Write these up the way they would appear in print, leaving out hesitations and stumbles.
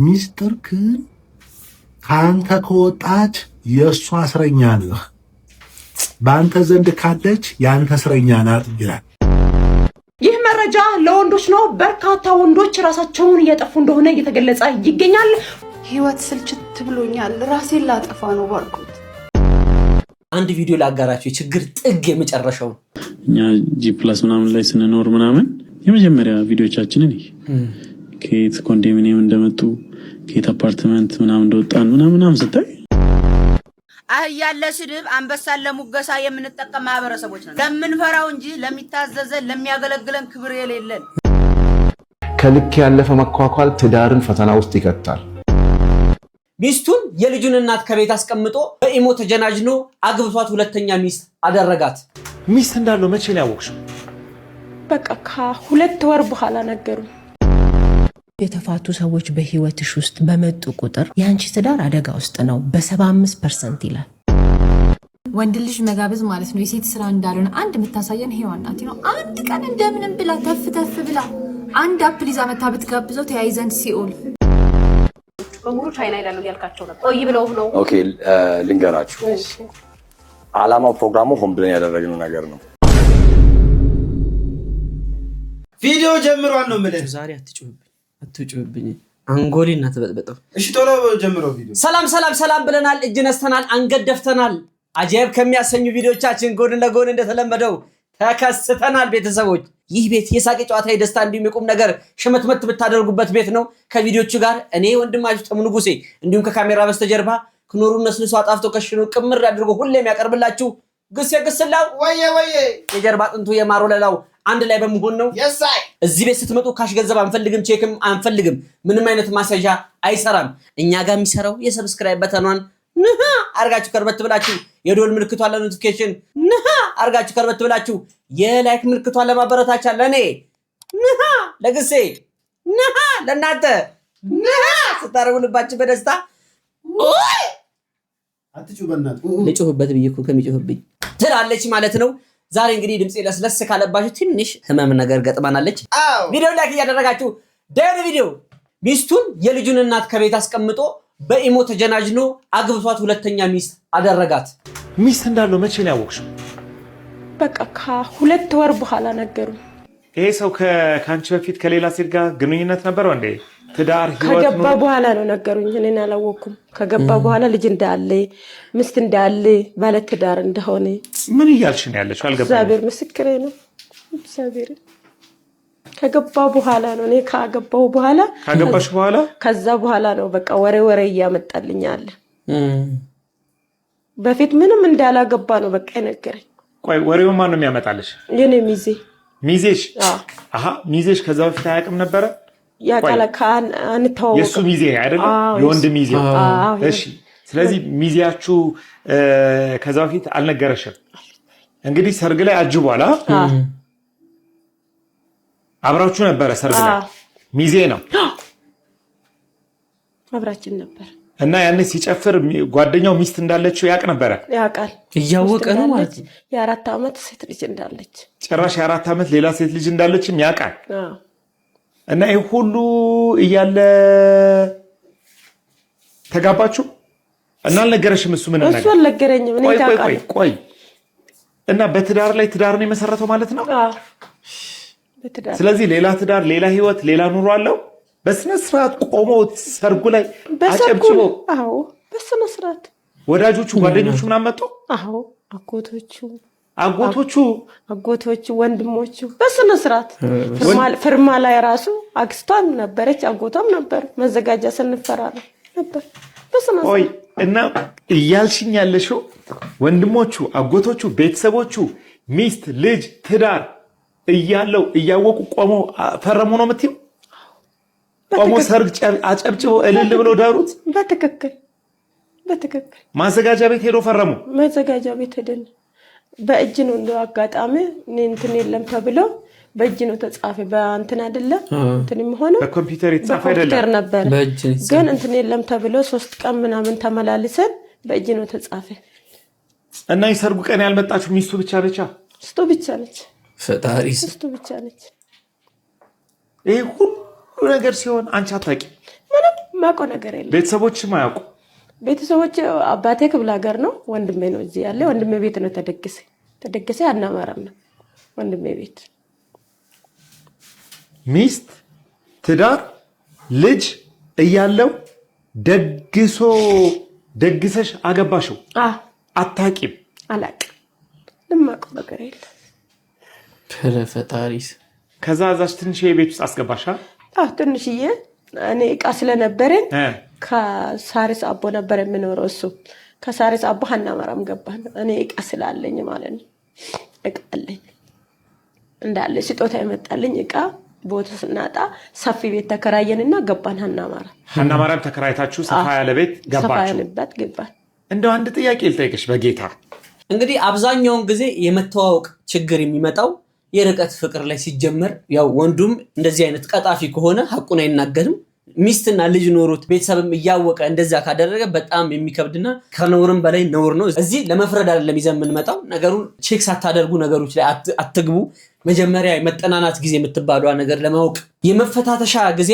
ሚስጥር ግን ካንተ ከወጣች የእሷ እስረኛ ነህ፣ በአንተ ዘንድ ካለች የአንተ እስረኛ ናት ይላል። ይህ መረጃ ለወንዶች ነው። በርካታ ወንዶች ራሳቸውን እያጠፉ እንደሆነ እየተገለጸ ይገኛል። ህይወት ስልችት ብሎኛል፣ ራሴን ላጠፋ ነው ባልኩት። አንድ ቪዲዮ ላጋራችሁ፣ የችግር ጥግ የመጨረሻው። እኛ ጂ+ ምናምን ላይ ስንኖር ምናምን የመጀመሪያ ቪዲዮቻችንን ከየት ኮንዶሚኒየም እንደመጡ ከየት አፓርትመንት ምናምን እንደወጣን ምናምን ስታይ አህያለ ስድብ አንበሳለ ሙገሳ የምንጠቀም ማህበረሰቦች ነን። ለምንፈራው እንጂ ለሚታዘዘን ለሚያገለግለን ክብር የሌለን። ከልክ ያለፈ መኳኳል ትዳርን ፈተና ውስጥ ይከታል። ሚስቱን የልጁን እናት ከቤት አስቀምጦ በኢሞ ተጀናጅኖ አግብቷት ሁለተኛ ሚስት አደረጋት። ሚስት እንዳለው መቼ ነው ያወቅሽው? በቃ ከ2 ወር በኋላ ነገሩ። የተፋቱ ሰዎች በህይወትሽ ውስጥ በመጡ ቁጥር ያንቺ ትዳር አደጋ ውስጥ ነው በ75% ይላል። ወንድ ልጅ መጋበዝ ማለት ነው የሴት ስራ እንዳልሆነ አንድ የምታሳየን ሄዋን ናት ነው። አንድ ቀን እንደምንም ብላ ተፍ ብላ አንድ አፕል ይዛ መታ ብትጋብዘው ተያይዘን ሲኦል በሙሉ ቻይና ይላሉ ያልካቸው ነበር። ቆይ ብለው ኦኬ ልንገራችሁ። ዓላማው ፕሮግራሙ ሆን ብለን ያደረግነው ነገር ነው። ቪዲዮ ጀምሯል ነው ማለት ዛሬ አትጩህብኝ አንጎሊና ተበጥበጠው። እሺ ቶሎ ጀምሮ ቪዲዮ። ሰላም ብለናል፣ እጅ ነስተናል፣ አንገት ደፍተናል። አጀብ ከሚያሰኙ ቪዲዮቻችን ጎን ለጎን እንደተለመደው ተከስተናል። ቤተሰቦች ይህ ቤት የሳቂ ጨዋታ፣ የደስታ እንዲሁም የቁም ነገር ሽመትመት ብታደርጉበት ቤት ነው። ከቪዲዮቹ ጋር እኔ ወንድማችሁ ተሙ ንጉሴ እንዲሁም ከካሜራ በስተጀርባ ክኖሩ ነስንሶ አጣፍቶ ከሽኖ ቅምር አድርጎ ሁሌም ያቀርብላችሁ ግስ የግስላው ወየ የጀርባ አጥንቱ የማሮ ለላው አንድ ላይ በመሆን ነው። እዚህ ቤት ስትመጡ ካሽ ገንዘብ አንፈልግም፣ ቼክም አንፈልግም፣ ምንም አይነት ማሳጃ አይሰራም። እኛ ጋር የሚሰራው የሰብስክራይብ በተኗን ነሃ አርጋችሁ ከርበት ብላችሁ የዶል ምልክቷን ለኖቲፊኬሽን ነሃ አርጋችሁ ከርበት ብላችሁ የላይክ ምልክቷን ለማበረታቻ ለኔ ነሃ ለግሴ ነሃ ለናንተ ነሃ ስታረጉልባችሁ በደስታ ኦይ አትጩበናት ለጮህበት ብዬ እኮ ከሚጮህብኝ ትላለች ማለት ነው። ዛሬ እንግዲህ ድምጼ ለስለስ ካለባችሁ ትንሽ ህመም ነገር ገጥማናለች። ቪዲዮ ላይክ እያደረጋችሁ ዳይሬ ቪዲዮ ሚስቱን የልጁን እናት ከቤት አስቀምጦ በኢሞ ተጀናጅኖ አግብቷት ሁለተኛ ሚስት አደረጋት። ሚስት እንዳለው መቼ ነው ያወቅሽው? በቃ ከ2 ወር በኋላ ነገሩ። ይሄ ሰው ከአንቺ በፊት ከሌላ ሴት ጋር ግንኙነት ነበረው እንዴ? ትዳር ህይወት ከገባ በኋላ ነው ነገሩኝ። እኔ አላወኩም። ከገባ በኋላ ልጅ እንዳለ ሚስት እንዳለ ባለ ትዳር እንደሆነ። ምን እያልሽ ነው ያለሽው? አልገባኝም። እግዚአብሔር ምስክሬ ነው። እግዚአብሔር ከገባ በኋላ ነው። እኔ ካገባው በኋላ ካገባሽ በኋላ ከዛ በኋላ ነው በቃ ወሬ እያመጣልኛል። በፊት ምንም እንዳላገባ ነው በቃ የነገረኝ። ቆይ ወሬው ማን ነው የሚያመጣልሽ? የኔ ሚዜሽ? አሃ ሚዜሽ ከዛ በፊት አያውቅም ነበረ? ያቃለ አንተው የሱ ሚዜ አይደለም? የወንድ ሚዜ። እሺ ስለዚህ ሚዜያችሁ ከዛ በፊት አልነገረሽም? እንግዲህ ሰርግ ላይ አጅቧላ? አብራችሁ ነበረ ሰርግ ላይ? ሚዜ ነው አብራችን ነበር። እና ያኔ ሲጨፍር ጓደኛው ሚስት እንዳለችው ያቅ ነበረ? ያቃል። እያወቀ ነው ማለት ነው። የ4 ዓመት ሴት ልጅ እንዳለች፣ ጭራሽ የ4 ዓመት ሌላ ሴት ልጅ እንዳለችም ያቃል። እና ይሄ ሁሉ እያለ ተጋባችሁ እና አልነገረሽም? እሱ ምን ነገር? እሱ አልነገረኝም። እኔ ታውቃለህ። ቆይ እና በትዳር ላይ ትዳር ነው የመሰረተው ማለት ነው? አዎ በትዳር። ስለዚህ ሌላ ትዳር፣ ሌላ ህይወት፣ ሌላ ኑሮ አለው። በስነ ስርዓት ቆሞ ሰርጉ ላይ አጨብጭቦ? አዎ በስነ ስርዓት። ወዳጆቹ ጓደኞቹ ምናምን መጡ? አዎ አጎቶቹ ወንድሞቹ በስነ ስርዓት ፍርማ ላይ ራሱ አክስቷም ነበረች አጎቷም ነበር። መዘጋጃ ስንፈራራ ነበር በስነ ስርዓት። ኦይ እና እያልሽኝ ያለሽው ወንድሞቹ፣ አጎቶቹ፣ ቤተሰቦቹ ሚስት፣ ልጅ፣ ትዳር እያለው እያወቁ ቆሞ ፈረሙ ነው የምትይው? ቆሞ ሰርግ አጨብጭቦ እልል ብሎ ዳሩት? በትክክል ማዘጋጃ ቤት ሄዶ ፈረሙ? ማዘጋጃ ቤት ሄደን በእጅ ነው እንደው አጋጣሚ እንትን የለም ተብሎ በእጅ ነው ተጻፈ። በእንትን አይደለም እንትን የሚሆነው በኮምፒውተር የተጻፈ አይደለም ነበር። ግን እንትን የለም ተብሎ 3 ቀን ምናምን ተመላልሰን በእጅ ነው ተጻፈ። እና የሰርጉ ቀን ያልመጣችሁ ሚስቱ ብቻ ነች? ሚስቱ ብቻ ነች። ፈጣሪስ ሚስቱ ብቻ ነች። ይሄ ሁሉ ነገር ሲሆን አንቺ አታውቂም? ማቆ ነገር የለም። ቤተሰቦችም አያውቁ? ቤተሰቦች አባቴ ክፍለ ሀገር ነው፣ ወንድሜ ነው እዚህ ያለ። ወንድሜ ቤት ነው ተደገሰ አናማራም ነው ወንድሜ ቤት። ሚስት ትዳር ልጅ እያለው ደግሰሽ አገባሽው? አታቂም? አላቅም። ለማቀው ነገር የለም። ፈረፈታሪስ ከዛ ዛች ትንሽዬ ቤት ውስጥ አስገባሻ? ትንሽዬ እኔ እቃ ስለነበረኝ ከሳሪስ አቦ ነበር የምኖረው እሱ። ከሳሪስ አቦ አናማራም ገባን። እኔ እቃ ስላለኝ ማለት ነው። እቃ አለኝ እንዳለ ስጦታ የመጣልኝ እቃ ቦታ ስናጣ ሰፊ ቤት ተከራየንና ገባን አናማራ። አናማራም ተከራይታችሁ ሰፋ ያለ ቤት ገባችሁ? ሰፋ ያለበት ገባን። እንደው አንድ ጥያቄ ልጠይቅሽ በጌታ። እንግዲህ አብዛኛውን ጊዜ የመተዋወቅ ችግር የሚመጣው የርቀት ፍቅር ላይ ሲጀመር፣ ያው ወንዱም እንደዚህ አይነት ቀጣፊ ከሆነ ሐቁን አይናገርም። ሚስትና ልጅ ኖሮት ቤተሰብም እያወቀ እንደዛ ካደረገ በጣም የሚከብድና ከነውርም በላይ ነውር ነው። እዚህ ለመፍረድ አይደለም ይዘን የምንመጣው። ነገሩን ቼክ ሳታደርጉ ነገሮች ላይ አትግቡ። መጀመሪያ የመጠናናት ጊዜ የምትባሏ ነገር ለማወቅ የመፈታተሻ ጊዜ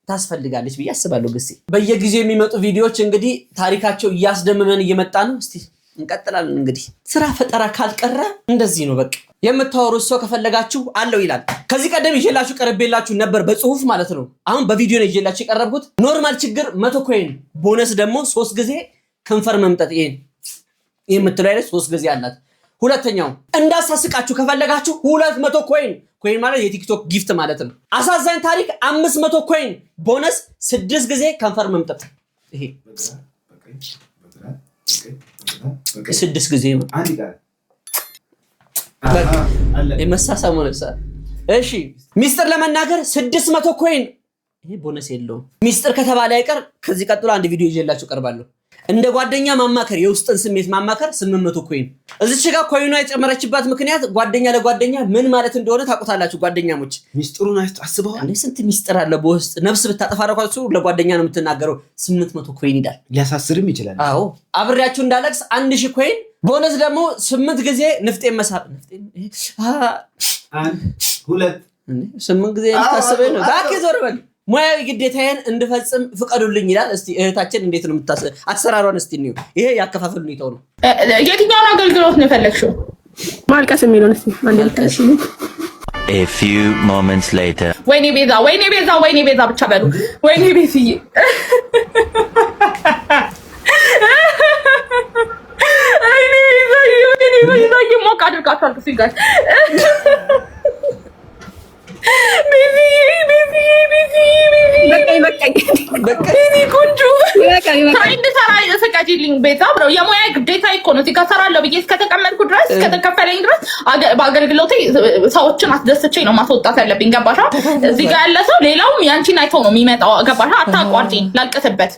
ታስፈልጋለች ብዬ አስባለሁ። ግሴ በየጊዜው የሚመጡ ቪዲዮዎች እንግዲህ ታሪካቸው እያስደመመን እየመጣ ነው። እስቲ እንቀጥላለን። እንግዲህ ስራ ፈጠራ ካልቀረ እንደዚህ ነው በቃ። የምታወሩት ሰው ከፈለጋችሁ አለው ይላል። ከዚህ ቀደም ይዤላችሁ ቀርቤላችሁ ነበር በጽሁፍ ማለት ነው። አሁን በቪዲዮ ነው ይዤላችሁ የቀረብኩት። ኖርማል ችግር 100 ኮይን፣ ቦነስ ደግሞ 3 ጊዜ ከንፈር መምጠጥ። ይሄን የምትለው አይነት 3 ጊዜ አላት። ሁለተኛው እንዳሳስቃችሁ ከፈለጋችሁ 200 ኮይን ማለት የቲክቶክ ጊፍት ማለት ነው። አሳዛኝ ታሪክ 500 ኮይን፣ ቦነስ 6 ጊዜ ከንፈር መምጠጥ። ይሄ 6 ጊዜ ነው። የመሳሳሙ ነፍሳ። እሺ ሚስጥር ለመናገር 600 ኮይን። ይሄ ቦነስ የለውም። ሚስጥር ከተባለ አይቀር ከዚህ ቀጥሎ አንድ ቪዲዮ ይዤላችሁ ቀርባለሁ። እንደ ጓደኛ ማማከር፣ የውስጥን ስሜት ማማከር 800 ኮይን። እዚች ጋር ኮይኗ የጨመረችባት ምክንያት ጓደኛ ለጓደኛ ምን ማለት እንደሆነ ታውቁታላችሁ ጓደኛሞች። ሚስጥሩን አስበዋል። ስንት ሚስጥር አለ በውስጥ። ነፍስ ብታጠፋ ራሱ ለጓደኛ ነው የምትናገረው። 800 ኮይን ይላል። ሊያሳስርም ይችላል። አዎ አብሬያችሁ እንዳለቅስ 1000 ኮይን። ቦነስ ደግሞ 8 ጊዜ ንፍጤን መሳብ። 8 ጊዜ ልታስበኝ ነው። ባክ ዞር በል። ሙያዊ ግዴታዬን እንድፈጽም ፍቀዱልኝ ይላል። እስቲ እህታችን እንዴት ነው አሰራሯን እስቲ እንየው። ይሄ ያከፋፈል ሁኔታው ነው። የትኛውን አገልግሎት ነው የፈለግሽው? ማልቀስ የሚለውን እስቲ ማልቀስ። A few moments later ወይኔ ቤዛ ብቻ በሉ። ወይኔ ቤዝዬ አይኔ ሞቅ አድርጋችኋል። ሲጋር የሙያ ግዴታ እኮ ነው። እዚህ ጋር እሰራለሁ ብዬ እስከተቀመጥኩ ድረስ እስከተከፈለኝ ድረስ በአገልግሎቴ ሰዎችን አስደስቼ ነው ማስወጣት ያለብኝ። ገባሻ? እዚህ ጋር ያለ ሰው ሌላውም ያንቺን አይተው ነው የሚመጣው። ገባሻ? አታቋርጪኝ። ላልቅስበት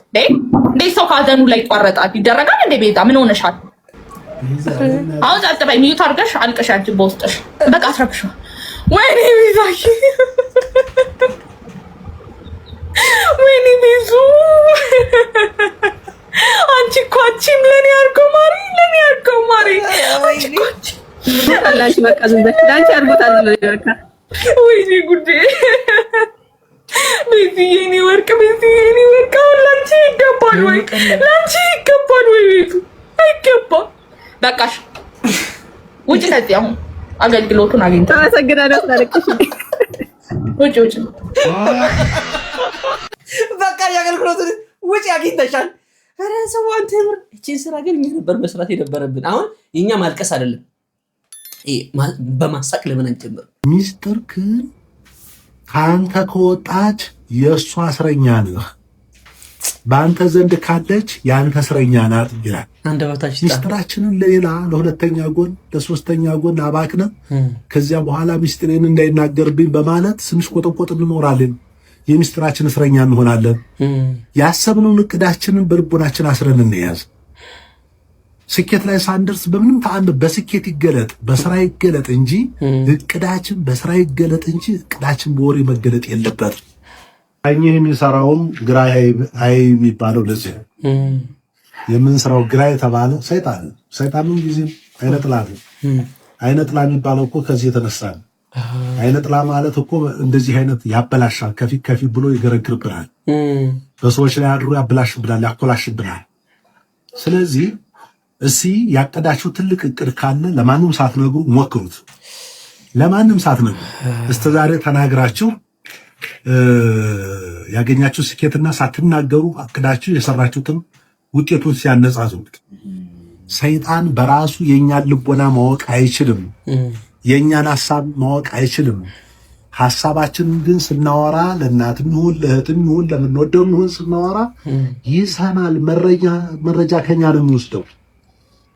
እንዴት ሰው ከሀዘኑ ላይ ይቋረጣል? ይደረጋል እንዴ? ቤዛ ምን ሆነሻል? አሁን ጸጥ በይ። ሚዩት አድርገሽ አልቅሽ አንቺ በውስጥሽ። በቃ አትረብሽው። ወይኔ ቤዛዬ፣ ወይኔ ቤዙ፣ አንቺ እኮ አንቺም ለኔ አድርገው ማሪ፣ አላሽ በቃ ዝም በል። ላንቺ አድርጎታል ነው በቃ። ወይኔ ጉዴ፣ ቤዝዬ፣ የኔ ወርቅ፣ አሁን ላንቺ ይገባል ወይ? ቤቱ አይገባም። በቃሽ፣ ውጭ ከዚህ አሁን አገልግሎቱን አግኝተሽ አመሰግናለሁ። ታለቅሽ ውጭ በቃ የአገልግሎቱን ውጭ አግኝተሻል። ኧረ ሰው አንተ ምር እቺን ስራ ግን እኛ ነበር መስራት የነበረብን። አሁን የኛ ማልቀስ አይደለም በማሳቅ ለምን አንጀምር? ሚስጥር ግን ካንተ ከወጣች የእሷ እስረኛ ነህ፣ በአንተ ዘንድ ካለች የአንተ እስረኛ ናት ይላል። ሚስጥራችንን ለሌላ ለሁለተኛ ጎን ለሶስተኛ ጎን አባክነን ከዚያ በኋላ ሚስጥሬን እንዳይናገርብኝ በማለት ስንሽ ቆጠቆጥ እንኖራለን። የሚስጥራችን እስረኛ እንሆናለን። ያሰብነውን እቅዳችንን በልቦናችን አስረን እንያዝ። ስኬት ላይ ሳንደርስ በምንም ተአምር በስኬት ይገለጥ በስራ ይገለጥ እንጂ እቅዳችን በስራ ይገለጥ እንጂ እቅዳችን በወሬ መገለጥ የለበትም። አይኔ የሚሰራውም ግራ አይ የሚባለው ለዚህ የምንሰራው ግራ የተባለ ሰይጣን ጊዜ አይነጥላ የሚባለው እኮ ከዚህ የተነሳ ነው። አይነ ጥላ ማለት እኮ እንደዚህ አይነት ያበላሻል፣ ከፊት ብሎ ይገረግርብናል፣ በሰዎች ላይ አድሮ ያበላሽብናል፣ ያኮላሽብናል። ስለዚህ ያቀዳችሁ ትልቅ እቅድ ካለ ለማንም ሳትነግሩ ሞክሩት። ለማንም ሳትነግሩ እስከዛሬ ተናግራችሁ ያገኛችሁ ስኬትና ሳትናገሩ አቅዳችሁ የሰራችሁትን ውጤቱን ሲያነጻጽሩት ሰይጣን በራሱ የኛን ልቦና ማወቅ አይችልም። የኛን ሐሳብ ማወቅ አይችልም። ሐሳባችንን ግን ስናወራ ለእናትም ይሁን ለእህትም ይሁን ለምንወደውም ይሁን ስናወራ ይሰማል። መረጃ ከኛ ነው የሚወስደው።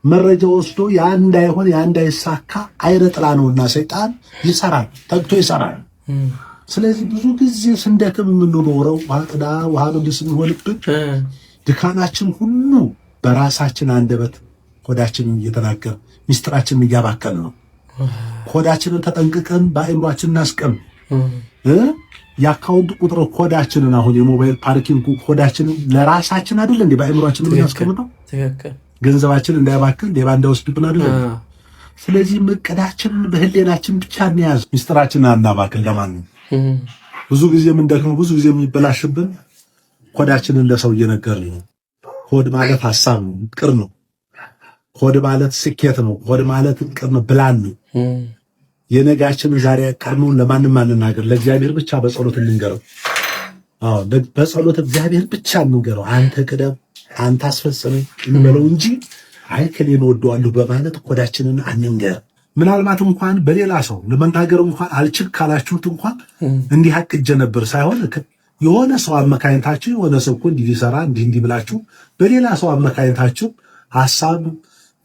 መረጃ ወስዶ ያ እንዳይሆን ያ እንዳይሳካ አይነ ጥላ ነውና ሰይጣን ይሰራል፣ ተግቶ ይሰራል። ስለዚህ ብዙ ጊዜ ስንደክም የምንኖረው ዋጥዳ ውሃ ስንሆንብን ድካማችን ሁሉ በራሳችን አንደበት ሆዳችንን እየተናገር ሚስጥራችንን እያባከን ነው። ኮዳችንን ተጠንቅቀን በአይምሯችን እናስቀም። የአካውንት ቁጥር ኮዳችንን አሁን የሞባይል ፓርኪንግ ኮዳችንን ለራሳችን አይደል እንዴ በአይምሯችን እናስቀምጠው። ገንዘባችን እንዳይባክን ሌባ እንዳይወስድብን አይደል። ስለዚህ እቅዳችንን በህሌናችን ብቻ እንያዝ፣ ሚስጥራችንን አናባክን። ለማንም ብዙ ጊዜ የምንደክመው ብዙ ጊዜ የሚበላሽብን ኮዳችንን ለሰው እየነገርን ነው። ኮድ ማለት ሐሳብ ነው፣ እቅድ ነው። ኮድ ማለት ስኬት ነው። ኮድ ማለት እቅድ ነው፣ ፕላን ነው። የነጋችንን ዛሬ ቀድሞውን ለማንም አንናገር፣ ለእግዚአብሔር ብቻ በጸሎት እንንገረው። በጸሎት እግዚአብሔር ብቻ እንንገረው። አንተ ቅደም፣ አንተ አስፈጽመኝ እንበለው እንጂ አይ ከሌን ወደዋለሁ በማለት ኮዳችንን አንንገር። ምናልባት እንኳን በሌላ ሰው ለመናገር እንኳን አልችል ካላችሁት እንኳን እንዲህ አቅጀ ነበር ሳይሆን የሆነ ሰው አመካኝታችሁ የሆነ ሰው እኮ እንዲህ ሊሰራ እንዲህ ብላችሁ በሌላ ሰው አመካኝታችሁ ሐሳብ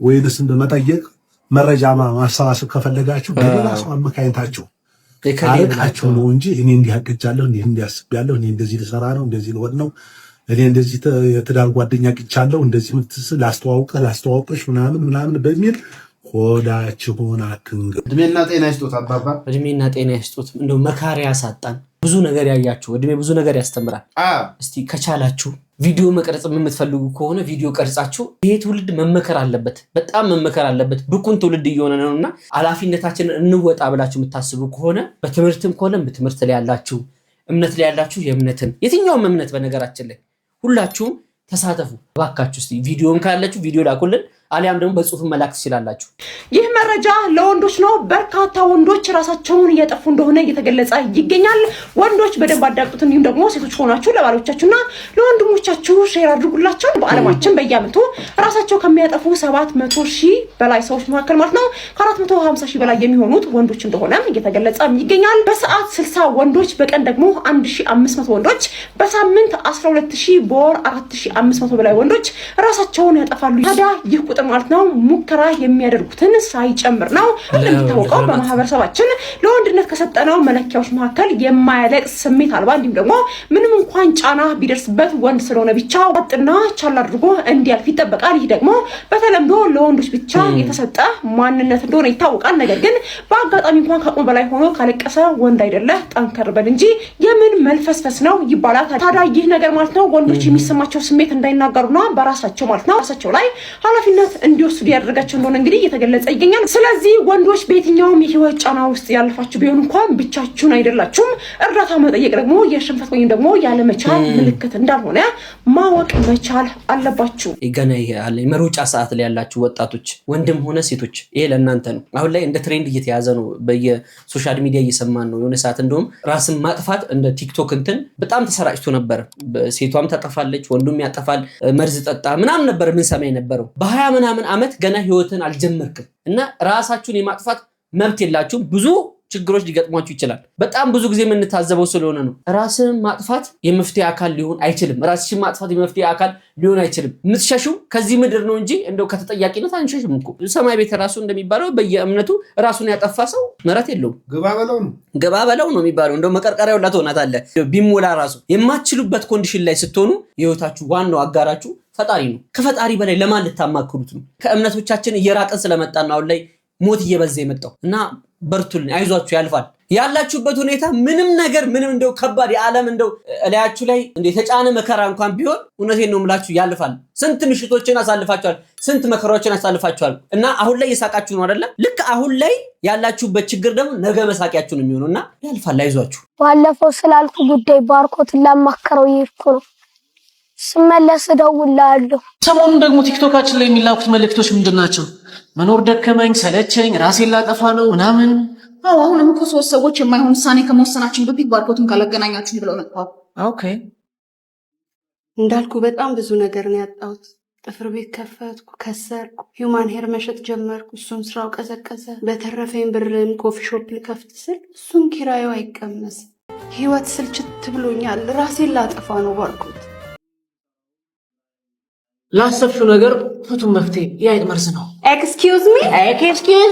ወይንስ እንደመጠየቅ መረጃ ማሰባሰብ ከፈለጋችሁ በሌላ ሰው አመካኝታችሁ አልቃችሁ ነው እንጂ እኔ እንዲህ አቅጃለሁ፣ እንዲህ አስቤያለሁ፣ እኔ እንደዚህ ልሰራ ነው፣ እንደዚህ ልሆን ነው፣ እኔ እንደዚህ የትዳር ጓደኛ አቅቻለሁ፣ እንደዚህ ላስተዋውቅሽ ምናምን በሚል ሆዳችሁን አትንገሩ። እድሜና ጤና ይስጡት አባባ፣ እድሜና ጤና ይስጡት። እንደው መካሪያ ያሳጣን። ብዙ ነገር ያያችሁ እድሜ ብዙ ነገር ያስተምራል። እስቲ ከቻላችሁ ቪዲዮ መቅረጽ የምትፈልጉ ከሆነ ቪዲዮ ቀርጻችሁ ይሄ ትውልድ መመከር አለበት፣ በጣም መመከር አለበት። ብኩን ትውልድ እየሆነ ነውና ኃላፊነታችንን እንወጣ ብላችሁ የምታስቡ ከሆነ በትምህርትም ከሆነ በትምህርት ላይ ያላችሁ፣ እምነት ላይ ያላችሁ የእምነትን የትኛውም እምነት በነገራችን ላይ ሁላችሁም ተሳተፉ እባካችሁ። እስቲ ቪዲዮም ካላችሁ ቪዲዮ ላኩልን፣ አሊያም ደግሞ በጽሁፍ መላክ ትችላላችሁ። ይህ መረጃ ለወንዶች ነው። በርካታ ወንዶች ራሳቸውን እያጠፉ እንደሆነ እየተገለጸ ይገኛል። ወንዶች በደንብ አዳምጡት። እንዲሁም ደግሞ ሴቶች ሆናችሁ ለባሎቻችሁና ለወንድሞቻችሁ ሼር አድርጉላቸው። በዓለማችን በየዓመቱ ራሳቸው ከሚያጠፉ 700,000 በላይ ሰዎች መካከል ማለት ነው ከ450,000 በላይ የሚሆኑት ወንዶች እንደሆነ እየተገለጸ ይገኛል። በሰዓት 60 ወንዶች፣ በቀን ደግሞ 1500 ወንዶች፣ በሳምንት 12,000፣ በወር 4,500 በላይ ወንዶች ራሳቸውን ያጠፋሉ። ታዲያ ይህ ቁጥር ማለት ነው ሙከራ የሚያደርጉትን ሳይጨምር ነው። እንደሚታወቀው በማህበረሰባችን ለወንድነት ከሰጠነው መለኪያዎች መካከል የማያለቅ ስሜት አልባ እንዲሁም ደግሞ ምንም እንኳን ጫና ቢደርስበት ወንድ ስለሆነ ብቻ ወጥና ቻል አድርጎ እንዲያልፍ ይጠበቃል። ይህ ደግሞ በተለምዶ ለወንዶች ብቻ የተሰጠ ማንነት እንደሆነ ይታወቃል። ነገር ግን በአጋጣሚ እንኳን ከአቅሙ በላይ ሆኖ ካለቀሰ ወንድ አይደለ ጠንከር በል እንጂ የምን መልፈስፈስ ነው ይባላል። ታዲያ ይህ ነገር ማለት ነው ወንዶች የሚሰማቸው ስሜት እንዳይናገሩና በራሳቸው ማለት ነው ራሳቸው ላይ ኃላፊነት እንዲወስዱ ያደርጋቸው እንደሆነ እንግዲህ እየተገለጸ ይገኛል። ስለዚህ ወንዶች በየትኛውም የህይወት ጫና ውስጥ ያለፋችሁ ቢሆን እንኳን ብቻችሁን አይደላችሁም። እርዳታ መጠየቅ ደግሞ የሽንፈት ወይም ደግሞ ያለመቻል ምልክት እንዳልሆነ ማወቅ መቻል አለባችሁ። ገና ያለ መሮጫ ሰዓት ላይ ያላችሁ ወጣቶች ወንድም ሆነ ሴቶች ይሄ ለእናንተ ነው። አሁን ላይ እንደ ትሬንድ እየተያዘ ነው፣ በየሶሻል ሚዲያ እየሰማን ነው። የሆነ ሰዓት እንደውም ራስን ማጥፋት እንደ ቲክቶክ እንትን በጣም ተሰራጭቶ ነበር። ሴቷም ታጠፋለች፣ ወንዱም ያጠፋል፣ መርዝ ጠጣ ምናምን ነበር ምን ሰማይ ነበረው። በ20 ምናምን ዓመት ገና ህይወትን አልጀመርክም እና ራሳችሁን የማጥፋት መብት የላችሁም። ብዙ ችግሮች ሊገጥሟችሁ ይችላል። በጣም ብዙ ጊዜ የምንታዘበው ስለሆነ ነው። ራስን ማጥፋት የመፍትሄ አካል ሊሆን አይችልም። ራስሽን ማጥፋት የመፍትሄ አካል ሊሆን አይችልም። የምትሸሹ ከዚህ ምድር ነው እንጂ እንደው ከተጠያቂነት አንሸሽም እኮ። ሰማይ ቤት ራሱ እንደሚባለው በየእምነቱ ራሱን ያጠፋ ሰው ምህረት የለውም። ገባ በለው ነው የሚባለው። እንደው መቀርቀሪያው ላትሆናታለ ቢሞላ ራሱ የማትችሉበት ኮንዲሽን ላይ ስትሆኑ የህይወታችሁ ዋናው አጋራችሁ ፈጣሪ ነው። ከፈጣሪ በላይ ለማን ልታማክሩት ነው? ከእምነቶቻችን እየራቀን ስለመጣን አሁን ላይ ሞት እየበዛ የመጣው እና በርቱልን፣ አይዟችሁ፣ ያልፋል። ያላችሁበት ሁኔታ ምንም ነገር ምንም እንደው ከባድ የዓለም እንደው እላያችሁ ላይ እንደ ተጫነ መከራ እንኳን ቢሆን እውነቴን ነው የምላችሁ ያልፋል። ስንት ምሽቶችን አሳልፋችኋል፣ ስንት መከራዎችን አሳልፋችኋል እና አሁን ላይ እየሳቃችሁ ነው አይደለ? ልክ አሁን ላይ ያላችሁበት ችግር ደግሞ ነገ መሳቂያችሁ ነው የሚሆነውና ያልፋል። አይዟችሁ። ባለፈው ስላልኩ ጉዳይ ባርኮትን ላማከረው ይፍኩ ነው ስመለስ እደውልልሃለሁ። ሰሞኑን ደግሞ ቲክቶካችን ላይ የሚላኩት መልእክቶች ምንድናቸው? መኖር ደከመኝ፣ ሰለቸኝ፣ ራሴን ላጠፋ ነው ምናምን። አሁንም እኮ 3 ሰዎች የማይሆን ውሳኔ ከመወሰናችን በፊት ባርኮትን ካላገናኛችሁ ብለው መጥተዋል። ኦኬ እንዳልኩ በጣም ብዙ ነገር ነው ያጣሁት። ጥፍር ቤት ከፈትኩ፣ ከሰርኩ፣ ሂውማን ሄር መሸጥ ጀመርኩ። እሱም ስራው ቀዘቀዘ። በተረፈኝ ብርም ኮፊ ሾፕ ልከፍት ስል እሱም ኪራዩ አይቀመስ። ህይወት ስልችት ብሎኛል። ራሴን ላጠፋ ነው ባርኮት። ላሰብሽው ነገር ፍቱን መፍትሄ የአይጥ መርዝ ነው። ኤክስኪውዝ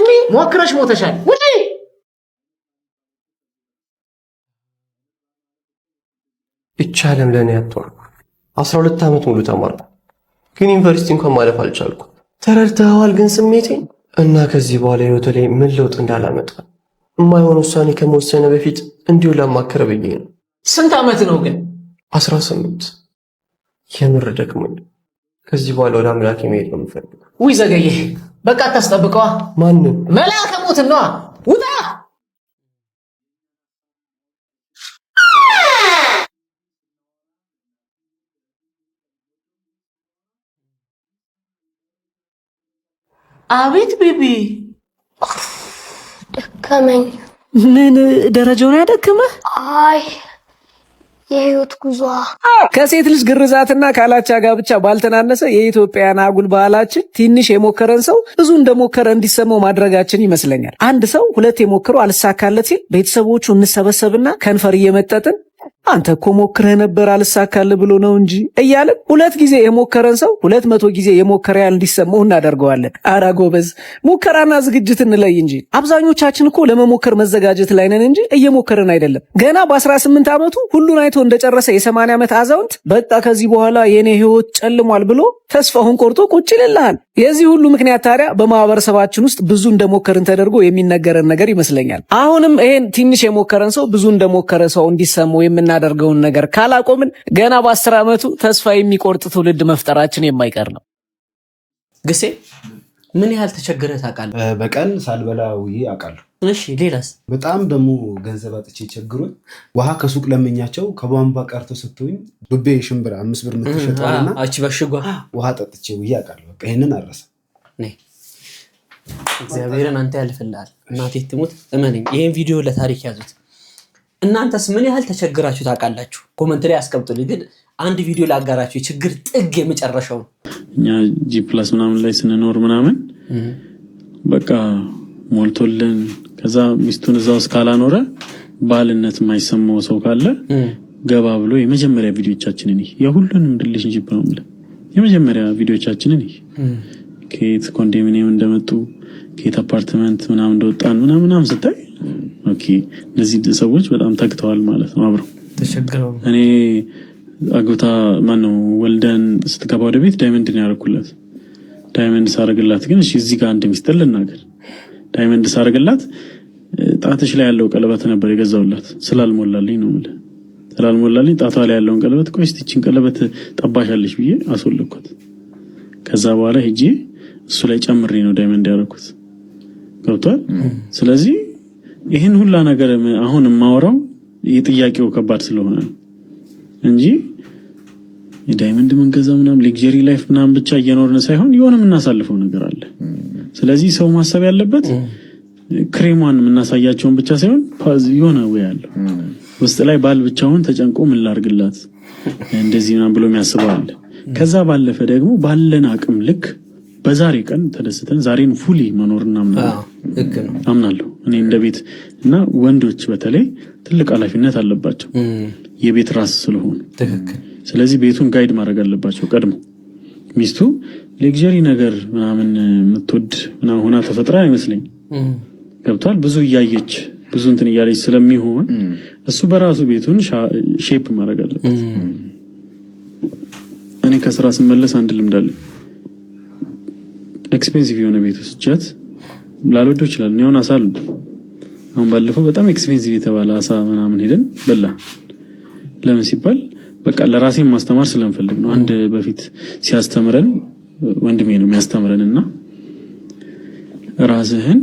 ሚ ሞክረሽ ሞተሻል። ውጪ። ይቻለም ለኔ ያጥቷል። 12 ዓመት ሙሉ ተማርኩ፣ ግን ዩኒቨርሲቲ እንኳን ማለፍ አልቻልኩም። ተረድተዋል ግን ስሜቴን እና ከዚህ በኋላ ህይወቴ ላይ ምን ለውጥ እንዳላመጣ የማይሆን ውሳኔ ከመወሰነ በፊት እንዲሁ ላማከረ ብዬ ነው። ስንት ዓመት ነው ግን? 18። የምር ደክሞኝ ከዚህ በኋላ ወደ አምላኬ መሄድ ነው የምፈልገው። ውይ ዘገየ፣ በቃ አታስጠብቀዋ። ማንን? መልአከ ሞት ነዋ። ውጣ። አቤት ቤቢ፣ ደከመኝ። ምን ደረጃውን ያደከመህ? አይ የህይወት ጉዞ ከሴት ልጅ ግርዛትና ካላቻ ጋብቻ ባልተናነሰ የኢትዮጵያን አጉል ባህላችን ትንሽ የሞከረን ሰው ብዙ እንደሞከረ እንዲሰማው ማድረጋችን ይመስለኛል። አንድ ሰው 2 የሞክሮ አልሳካለት ሲል ቤተሰቦቹ እንሰበሰብና ከንፈር እየመጠጥን አንተ እኮ ሞክረህ ነበር አልሳካልህ ብሎ ነው እንጂ እያልን 2 ጊዜ የሞከረን ሰው 200 ጊዜ የሞከረ ያህል እንዲሰማው እናደርገዋለን። ኧረ ጎበዝ፣ ሙከራና ዝግጅት እንለይ እንጂ። አብዛኞቻችን እኮ ለመሞከር መዘጋጀት ላይ ነን እንጂ እየሞከረን አይደለም። ገና በ18 ዓመቱ ሁሉን አይቶ እንደጨረሰ የ80 ዓመት አዛውንት በቃ ከዚህ በኋላ የኔ ህይወት ጨልሟል ብሎ ተስፋውን ቆርጦ ቁጭ ይልልሃል። የዚህ ሁሉ ምክንያት ታዲያ በማህበረሰባችን ውስጥ ብዙ እንደሞከርን ተደርጎ የሚነገረን ነገር ይመስለኛል። አሁንም ይሄን ትንሽ የሞከረን ሰው ብዙ እንደሞከረ ሰው እንዲሰማው የምናደርገውን ነገር ካላቆምን ገና በ10 ዓመቱ ተስፋ የሚቆርጥ ትውልድ መፍጠራችን የማይቀር ነው። ግሴ ምን ያህል ተቸግረህ ታውቃለህ? በቀን ሳልበላ ውዬ አውቃለሁ። እሺ ሌላስ? በጣም ደግሞ ገንዘብ አጥቼ ቸግሮኝ ውሃ ከሱቅ ለምኛቸው ከቧንቧ ቀርቶ ስትውኝ ዱቤ ሽምብራ 5 ብር የምትሸጠውና አቺ በሽጓ ውሃ ጠጥቼ ውዬ አውቃለሁ። በቃ ይሄንን አልረሳም። እግዚአብሔርን አንተ ያልፍልሃል። እናቴ ትሙት እመነኝ። ይሄን ቪዲዮ ለታሪክ ያዙት። እናንተስ ምን ያህል ተቸግራችሁ ታውቃላችሁ? ኮሜንት ላይ አስቀምጡልኝ። ግን አንድ ቪዲዮ ላጋራችሁ፣ የችግር ጥግ የመጨረሻው። እኛ G+ ምናምን ላይ ስንኖር ምናምን በቃ ሞልቶልን ከዛ ሚስቱን እዛው እስካላኖረ ባልነት የማይሰማው ሰው ካለ ገባ ብሎ የመጀመሪያ ቪዲዮቻችንን የሁሉንም ሪሌሽንሺፕ ነው ማለት የመጀመሪያ ቪዲዮቻችንን ከየት ኮንዶሚኒየም እንደመጡ ከየት አፓርትመንት ምናምን እንደወጣን ምናምን ስታይ ኦኬ እነዚህ ሰዎች በጣም ተግተዋል ማለት ነው። አብረው ተቸግረው እኔ አጎታ ማነው ወልደን ስትገባ ወደ ቤት ዳይመንድ ነው ያደረኩላት። ዳይመንድ ሳረግላት ግን እሺ እዚህ ጋር አንድ ሚስጥር ልናገር። ዳይመንድ ሳረግላት ጣትሽ ላይ ያለው ቀለበት ነበር የገዛውላት ስላልሞላልኝ ነው ማለት ስላልሞላልኝ ጣቷ ላይ ያለውን ቀለበት ቆይ እስቲ እቺን ቀለበት ጠባሻለሽ ብዬ አስወለኳት። ከዛ በኋላ ሄጄ እሱ ላይ ጨምሬ ነው ዳይመንድ ያደረኩት። ገብቷል? ስለዚህ ይሄን ሁላ ነገር አሁን የማወራው የጥያቄው ከባድ ስለሆነ እንጂ የዳይመንድ መንገዛ ምናምን ሌክዠሪ ላይፍ ምናምን ብቻ እየኖርን ሳይሆን የሆነ የምናሳልፈው ነገር አለ። ስለዚህ ሰው ማሰብ ያለበት ክሬሟን የምናሳያቸውን ብቻ ሳይሆን የሆነ ወይ አለ ውስጥ ላይ ባል ብቻውን ተጨንቆ ምን ላርግላት እንደዚህ ምናምን ብሎ የሚያስበው አለ። ከዛ ባለፈ ደግሞ ባለን አቅም ልክ በዛሬ ቀን ተደስተን ዛሬን ፉሊ መኖርና አምናለሁ እኔ እንደ ቤት እና ወንዶች በተለይ ትልቅ ኃላፊነት አለባቸው የቤት ራስ ስለሆኑ። ስለዚህ ቤቱን ጋይድ ማድረግ አለባቸው። ቀድሞ ሚስቱ ሌክዠሪ ነገር ምናምን የምትወድ ምናምን ሆና ተፈጥራ አይመስለኝም። ገብቷል? ብዙ እያየች ብዙ እንትን እያለች ስለሚሆን እሱ በራሱ ቤቱን ሼፕ ማድረግ አለበት። እኔ ከስራ ስመለስ አንድ ልምድ አለኝ። ኤክስፔንሲቭ የሆነ ቤት ውስጥ ጀት ላልወደው ይችላል። እኔ አሁን አሳል አሁን ባለፈው በጣም ኤክስፔንሲቭ የተባለ አሳ ምናምን ሄደን በላ። ለምን ሲባል በቃ ለራሴን ማስተማር ስለምፈልግ ነው። አንድ በፊት ሲያስተምረን ወንድሜ ነው የሚያስተምረንና ራስህን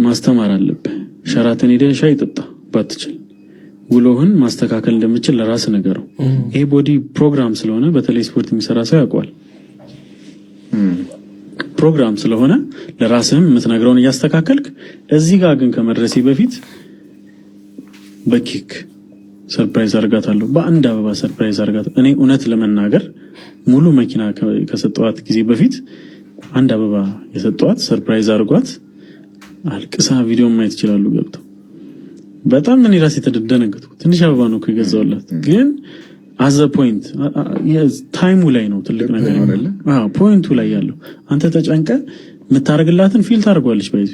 ማስተማር አለብህ። ሸራተን ሄደህ ሻይ ጠጣ ባትችል ውሎህን ማስተካከል እንደምችል ለራስ ነገረው። ይሄ ቦዲ ፕሮግራም ስለሆነ በተለይ ስፖርት የሚሰራ ሰው ያውቀዋል። ፕሮግራም ስለሆነ ለራስህም የምትነግረውን እያስተካከልክ እዚህ ጋር ግን ከመድረሴ በፊት በኬክ ሰርፕራይዝ አርጋታለሁ፣ በአንድ አበባ ሰርፕራይዝ አርጋታለሁ። እኔ እውነት ለመናገር ሙሉ መኪና ከሰጠዋት ጊዜ በፊት አንድ አበባ የሰጠዋት ሰርፕራይዝ አርጓት አልቅሳ ቪዲዮ ማየት ይችላሉ ገብተው። በጣም እኔ ራሴ ተደነገጥኩ። ትንሽ አበባ ነው ከገዛውላት ግን አዘ ፖይንት ታይሙ ላይ ነው ትልቅ ነገር አይደለ? ፖይንቱ ላይ ያለው አንተ ተጨንቀ የምታርግላትን ፊል ታርጓለች። ባይዚ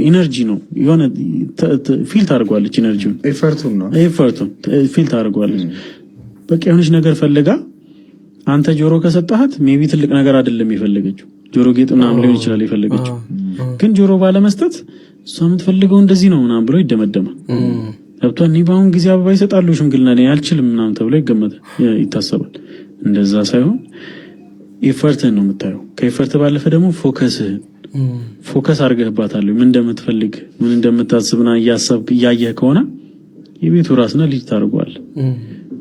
ኢነርጂ ነው የሆነ ፊል ታርጓለች። ኢነርጂውን ኤፈርቱን ፊል ታርጓለች። በቃ የሆነች ነገር ፈልጋ አንተ ጆሮ ከሰጣሃት ሜቢ ትልቅ ነገር አይደለም የፈለገችው፣ ጆሮ ጌጥ ምናምን ሊሆን ይችላል የፈለገችው። ግን ጆሮ ባለመስጠት እሷ የምትፈልገው እንደዚህ ነው ምናምን ብሎ ይደመደማል። ገብቷል። በአሁን ጊዜ አበባ ይሰጣሉ ሽምግልና ላይ አልችልም ምናምን ተብሎ ይታሰባል። እንደዛ ሳይሆን ኤፈርትህን ነው የምታየው። ከኤፈርት ባለፈ ደግሞ ፎከስ አድርገህባታል። ምን እንደምትፈልግ ምን እንደምታስብና እያሰብክ እያየህ ከሆነ የቤቱ ራስና ልጅ ታርጓል።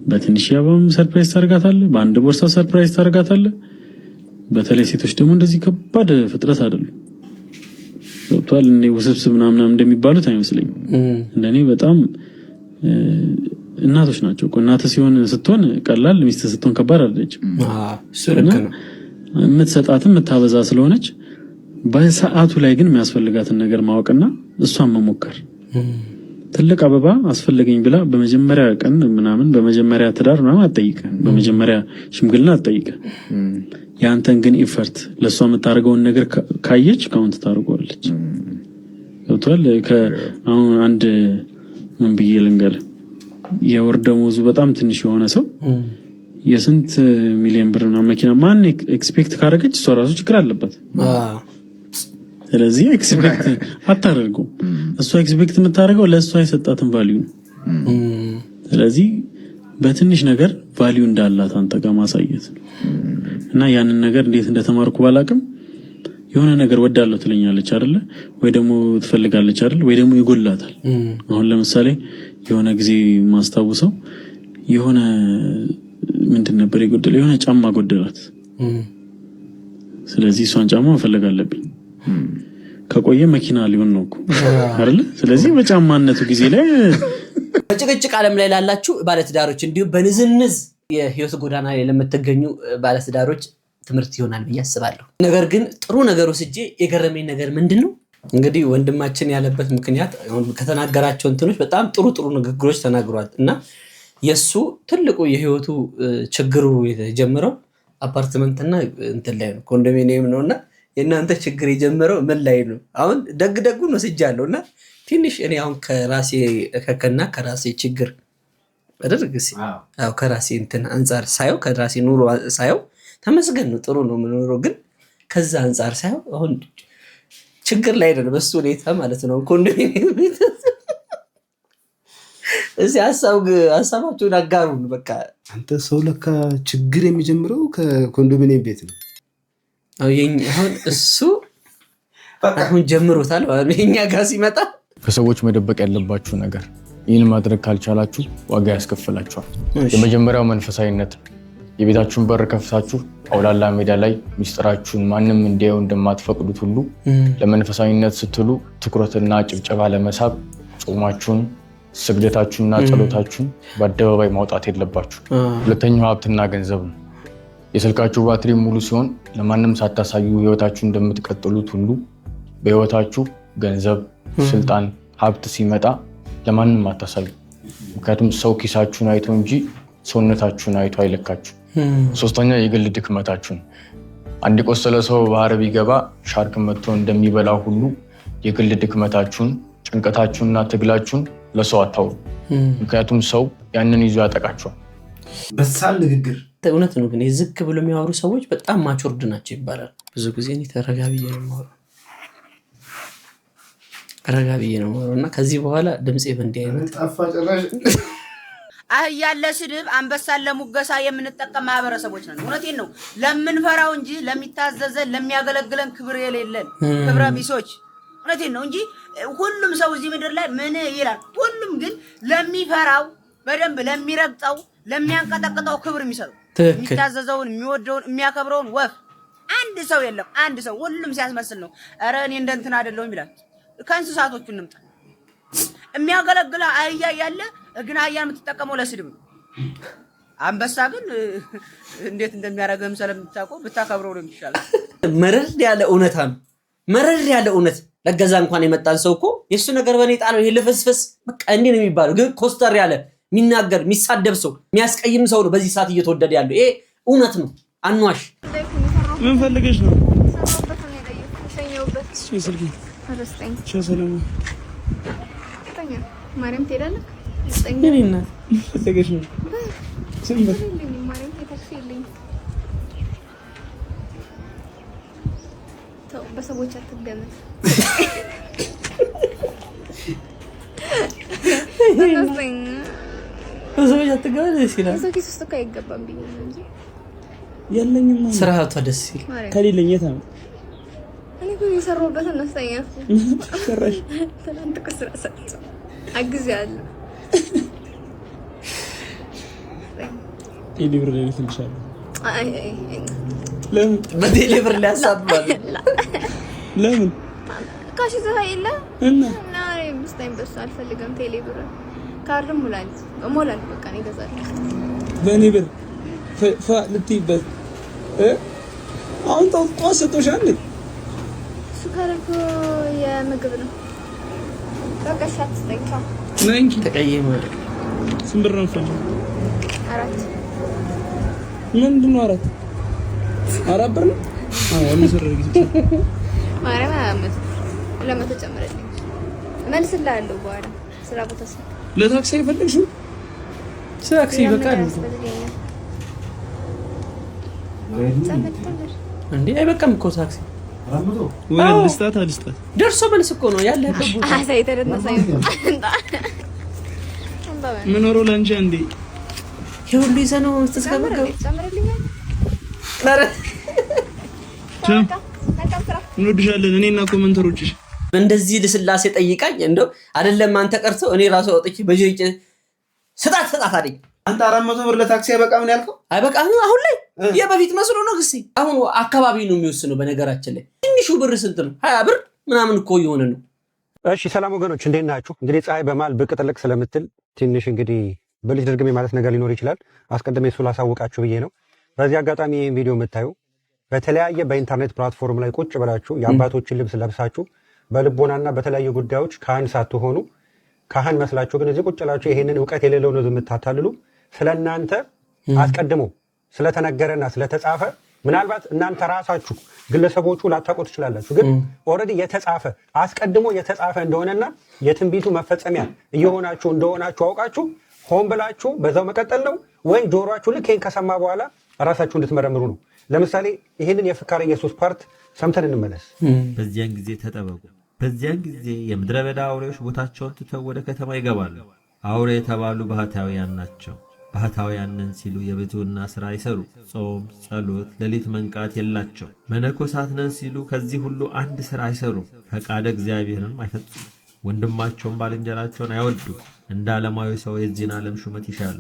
በትንሽ አበባም ሰርፕራይዝ ታርጋታለህ፣ በአንድ ቦርሳ ሰርፕራይዝ ታርጋታለህ። በተለይ ሴቶች ደግሞ እንደዚህ ከባድ ፍጥረት አይደሉም። ገብቷል። እኔ ውስብስብ ምናምን እንደሚባሉት አይመስለኝም። እንደኔ በጣም እናቶች ናቸው እኮ። እናት ስትሆን ቀላል፣ ሚስት ስትሆን ከባድ አይደለችም። የምትሰጣትም የምታበዛ ስለሆነች በሰዓቱ ላይ ግን የሚያስፈልጋትን ነገር ማወቅና እሷን መሞከር። ትልቅ አበባ አስፈልገኝ ብላ በመጀመሪያ ቀን ምናምን በመጀመሪያ ትዳር ምናምን አትጠይቀ፣ በመጀመሪያ ሽምግልና አትጠይቀ። ያንተን ግን ኢፈርት ለሷ የምታደርገውን ነገር ካየች ካውንት ታደርገዋለች። ገብቷል። አሁን አንድ ምን ብዬ ልንገር፣ የወር ደመወዙ በጣም ትንሽ የሆነ ሰው የስንት ሚሊዮን ብር ነው መኪና ማን ኤክስፔክት ካደረገች እሷ ራሱ ችግር አለባት። ስለዚህ ኤክስፔክት አታደርገው። እሷ ኤክስፔክት የምታደርገው ለእሷ የሰጣትን ቫልዩ ነው። ስለዚህ በትንሽ ነገር ቫልዩ እንዳላት አንተ ጋር ማሳየት እና ያንን ነገር እንዴት እንደተማርኩ ባላቅም የሆነ ነገር ወዳለው ትለኛለች አይደለ? ወይ ደግሞ ትፈልጋለች አይደለ? ወይ ደግሞ ይጎላታል። አሁን ለምሳሌ የሆነ ጊዜ ማስታውሰው የሆነ ምንድን ነበር የጎደለ? የሆነ ጫማ ጎደላት። ስለዚህ እሷን ጫማ መፈለግ አለብኝ። ከቆየ መኪና ሊሆን ነው እኮ አይደለ? ስለዚህ በጫማነቱ ጊዜ ላይ በጭቅጭቅ ዓለም ላይ ላላችሁ ባለትዳሮች እንዲሁም በንዝንዝ የህይወት ጎዳና ላይ ለምትገኙ ባለትዳሮች ትምህርት ይሆናል ብዬ አስባለሁ። ነገር ግን ጥሩ ነገር ወስጄ የገረመኝ ነገር ምንድነው? እንግዲህ ወንድማችን ያለበት ምክንያት ከተናገራቸው እንትኖች በጣም ጥሩ ንግግሮች ተናግሯል እና የሱ ትልቁ የህይወቱ ችግሩ የጀመረው አፓርትመንትና እንትን ላይ ነው፣ ኮንዶሚኒየም ነውና የእናንተ ችግር የጀመረው ምን ላይ ነው? አሁን ደግደጉን ወስጃለሁና ትንሽ እኔ አሁን ከራሴ ከከና ከራሴ ችግር በደርግሲ ከራሴ እንትን አንፃር ሳየው ከራሴ ኑሮ ሳየው ተመስገን ነው፣ ጥሩ ነው የምኖረው። ግን ከዛ አንፃር ሳየው አሁን ችግር ላይ ነው በሱ ሁኔታ ማለት ነው። ኮንዶሚኒየም ቤት እዚህ ሀሳባችሁን አጋሩን። በቃ አንተ ሰው ለካ ችግር የሚጀምረው ከኮንዶሚኒየም ቤት ነው። አሁን እሱ አሁን ጀምሮታል። የኛ ጋር ሲመጣ ከሰዎች መደበቅ ያለባችሁ ነገር፣ ይህን ማድረግ ካልቻላችሁ ዋጋ ያስከፍላችኋል። የመጀመሪያው መንፈሳዊነት። የቤታችሁን በር ከፍታችሁ አውላላ ሜዳ ላይ ሚስጥራችሁን ማንም እንዲያየው እንደማትፈቅዱት ሁሉ ለመንፈሳዊነት ስትሉ ትኩረትና ጭብጨባ ለመሳብ ጾማችሁን፣ ስግደታችሁንና ጸሎታችሁን በአደባባይ ማውጣት የለባችሁ። ሁለተኛው ሀብትና ገንዘብ ነው። የስልካችሁ ባትሪ ሙሉ ሲሆን ለማንም ሳታሳዩ ህይወታችሁ እንደምትቀጥሉት ሁሉ በህይወታችሁ ገንዘብ፣ ስልጣን፣ ሀብት ሲመጣ ለማንም አታሳዩ። ምክንያቱም ሰው ኪሳችሁን አይቶ እንጂ ሰውነታችሁን አይቶ አይለካችሁ። ሶስተኛ የግል ድክመታችሁን። አንድ የቆሰለ ሰው ባህር ቢገባ ሻርክ መጥቶ እንደሚበላ ሁሉ የግል ድክመታችሁን፣ ጭንቀታችሁንና ትግላችሁን ለሰው አታውሩ። ምክንያቱም ሰው ያንን ይዞ ያጠቃችኋል። በሳል ንግግር እውነት ነው። ግን ዝቅ ብሎ የሚያወሩ ሰዎች በጣም ማቹርድ ናቸው ይባላል። ብዙ ጊዜ እኔ ተረጋብዬ ነው የማወራው። ረጋ ብዬ ነው እና ከዚህ በኋላ ድምጼ በእንዲህ አይነት ጠፋ ጭራሽ። አህያን ለስድብ አንበሳን ለሙገሳ የምንጠቀም ማህበረሰቦች ነን። እውነቴን ነው። ለምንፈራው እንጂ ለሚታዘዘን ለሚያገለግለን ክብር የሌለን ክብረ ቢሶች። እውነቴን ነው እንጂ ሁሉም ሰው እዚህ ምድር ላይ ምን ይላል? ሁሉም ግን ለሚፈራው በደንብ ለሚረግጠው ለሚያንቀጠቅጠው ክብር የሚሰጠው የሚታዘዘውን የሚወደውን የሚያከብረውን ወፍ አንድ ሰው የለም። አንድ ሰው ሁሉም ሲያስመስል ነው። ኧረ እኔ እንደ እንትን አይደለሁም ይላል። ከእንስሳቶቹ እንምጣ። የሚያገለግል አህያ ያለ ግን አህያን የምትጠቀመው ለስድብ ነው። አንበሳ ግን እንዴት እንደሚያደርግም ስለምታውቀው ብታከብረው ነው የሚሻለው። መረር ያለ እውነታ ነው። መረር ያለ እውነት ለገዛ እንኳን የመጣን ሰው እኮ የእሱ ነገር በኔ ጣለው። ይሄ ልፍስፍስ በቃ እንዲህ ነው የሚባለው። ግን ኮስተር ያለ የሚናገር የሚሳደብ ሰው የሚያስቀይም ሰው ነው በዚህ ሰዓት እየተወደደ ያለው። ይሄ እውነት ነው። አንዋሽ። ምን ፈልገሽ ነው? ማርያም ትሄዳለህ? እኔና ፈልገሽ ነው? በሰዎች አትገመት። በሰዎች አትገመት ደስ ይላል። የሰው ኪስ ውስጥ እኮ አይገባም ብዬ ነው እንጂ የለኝም። ስርዓቷ ደስ ይል ከሌለኝ የት ነው? እኔ እኮ የሰራሁበትን አነስተኛ ሰራሽ። ትናንት እኮ ስራ ሰርቼ አግዝያለሁ። ቴሌብር ላይ ልትልሻለሁ። ለምን በቴሌብር ላይ ያሳብባል? ለምን ካሽ ዘሃይላ እና ምስታይም በሱ አልፈልግም። ቴሌብር ካርድም ሞላል በቃ ነው ይገዛል። በእኔ ብር ልትይበት አሁን ጠዋት ሰጥቶሻል። እሱ ካረኮ የምግብ ነው። በቃ ሻትስተኛ ነንኪ ተቀየመ። ስንት ብር ነው የምትፈልጊው? 4 ምንድን ነው 4? 4 ብር ነው? አዎ ወንሰር ጊዜ ማረማ አመት ለመቶ ጨምረልኝ እመልስልሃለሁ በኋላ ስራ ቦታ ሰ ለታክሲ አይፈልግሽም? ታክሲ ይበቃል እንዴ? አይበቃም እኮ ታክሲ ወይ ልስጣት ደርሶ መልስ እኮ ነው ያለበት ቦታ። ምን ኖሮ ለአንቺ እንዴ ይሁሉ ይዘህ ነው ተስከበከው እንወድሻለን እኔና ኮሜንተሮችሽ። እንደዚህ ለስላሴ ጠይቃኝ እንደው አይደለም አንተ ቀርቶ እኔ ራሱ ወጥቼ በጅሪጭ ስጣት አለኝ። አንተ 400 ብር ለታክሲ አይበቃም ነው ያልከው? አይበቃም አሁን ላይ የበፊት መስሎ ነው ግሲ። አሁን አካባቢ ነው የሚወስነው። በነገራችን ላይ ትንሹ ብር ስንት ነው? 20 ብር ምናምን እኮ የሆነ ነው። እሺ ሰላም ወገኖች እንዴት ናችሁ? እንግዲህ ፀሐይ በማል ብቅ ጥልቅ ስለምትል ትንሽ እንግዲህ በልጅ ድርግሜ ማለት ነገር ሊኖር ይችላል። አስቀድሜ እሱ ላሳውቃችሁ ብዬ ነው። በዚህ አጋጣሚ ይህን ቪዲዮ የምታዩ በተለያየ በኢንተርኔት ፕላትፎርም ላይ ቁጭ ብላችሁ የአባቶችን ልብስ ለብሳችሁ በልቦናና በተለያዩ ጉዳዮች ካህን ሳትሆኑ ካህን መስላችሁ ግን እዚህ ቁጭ ብላችሁ ይሄንን ዕውቀት የሌለው ነው የምታታልሉ ስለናንተ አስቀድሞ ስለተነገረና ስለተጻፈ ምናልባት እናንተ ራሳችሁ ግለሰቦቹ ላታውቁ ትችላላችሁ። ግን ኦሬዲ የተጻፈ አስቀድሞ የተጻፈ እንደሆነና የትንቢቱ መፈጸሚያ እየሆናችሁ እንደሆናችሁ አውቃችሁ ሆን ብላችሁ በዛው መቀጠል ነው ወይ ጆሮአችሁ ልክ ይሄን ከሰማ በኋላ ራሳችሁ እንድትመረምሩ ነው። ለምሳሌ ይሄንን የፍካረ ኢየሱስ ፓርት ሰምተን እንመለስ። በዚያን ጊዜ ተጠበቁ። በዚያን ጊዜ የምድረ በዳ አውሬዎች ቦታቸውን ትተው ወደ ከተማ ይገባሉ። አውሬ የተባሉ ባህታውያን ናቸው። ባህታውያንን ሲሉ የብሕትውና ሥራ ይሰሩ፣ ጾም፣ ጸሎት፣ ሌሊት መንቃት የላቸው። መነኮሳት ነን ሲሉ ከዚህ ሁሉ አንድ ሥራ አይሰሩም። ፈቃደ እግዚአብሔርንም አይፈጽሙ። ወንድማቸውን ባልንጀራቸውን አይወዱ። እንደ ዓለማዊ ሰው የዚህን ዓለም ሹመት ይሻሉ።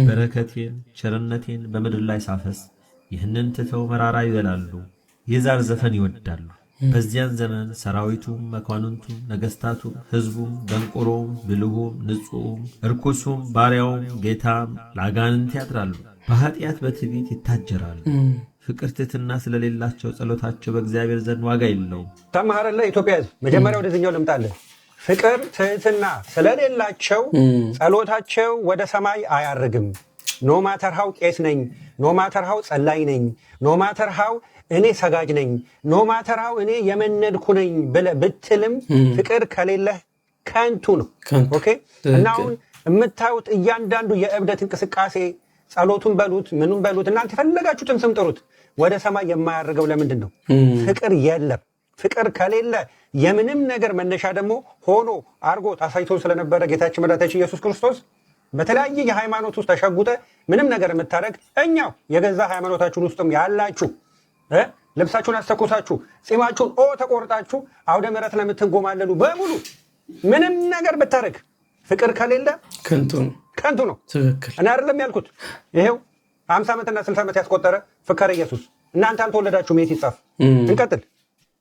በረከቴን ቸርነቴን በምድር ላይ ሳፈስ ይህንን ትተው መራራ ይበላሉ። የዛር ዘፈን ይወዳሉ። በዚያን ዘመን ሰራዊቱም፣ መኳንንቱም፣ ነገስታቱም፣ ህዝቡም፣ ደንቆሮም፣ ብልሁም፣ ንጹሑም፣ እርኩሱም፣ ባሪያውም፣ ጌታም ለአጋንንት ያድራሉ። በኃጢአት በትዕቢት ይታጀራሉ። ፍቅር ትሕትና ስለሌላቸው ጸሎታቸው በእግዚአብሔር ዘንድ ዋጋ የለውም። ተማረለ ኢትዮጵያ ህዝብ መጀመሪያ ወደዚህኛው ልምጣለን። ፍቅር ትሕትና ስለሌላቸው ጸሎታቸው ወደ ሰማይ አያርግም። ኖ ማተር ሃው ቄስ ነኝ፣ ኖ ማተር ሃው ጸላይ ነኝ፣ ኖ ማተር ሃው እኔ ሰጋጅ ነኝ፣ ኖ ማተር ሃው እኔ የመነድኩ ነኝ ብለህ ብትልም ፍቅር ከሌለህ ከንቱ ነው። ኦኬ። እና አሁን የምታዩት እያንዳንዱ የእብደት እንቅስቃሴ ጸሎቱን በሉት ምኑን በሉት እናንተ የፈለጋችሁትን ስም ጥሩት፣ ወደ ሰማይ የማያርገው ለምንድን ነው? ፍቅር የለም። ፍቅር ከሌለ የምንም ነገር መነሻ ደግሞ ሆኖ አርጎ አሳይቶን ስለነበረ ጌታችን መድኃኒታችን ኢየሱስ ክርስቶስ በተለያየ የሃይማኖት ውስጥ ተሸጉጠ ምንም ነገር የምታደርግ እኛው የገዛ ሃይማኖታችሁን ውስጥም ያላችሁ ልብሳችሁን አስተኮሳችሁ ጺማችሁን ተቆርጣችሁ አውደ ምሕረት ለምትንጎማለሉ በሙሉ ምንም ነገር ብታደርግ ፍቅር ከሌለ ከንቱ ነው። ትክክል እና አይደለም ያልኩት። ይሄው 50 ዓመትና 60 ዓመት ያስቆጠረ ፍቅረ ኢየሱስ እናንተ አልተወለዳችሁም። የት ይጻፍ? እንቀጥል።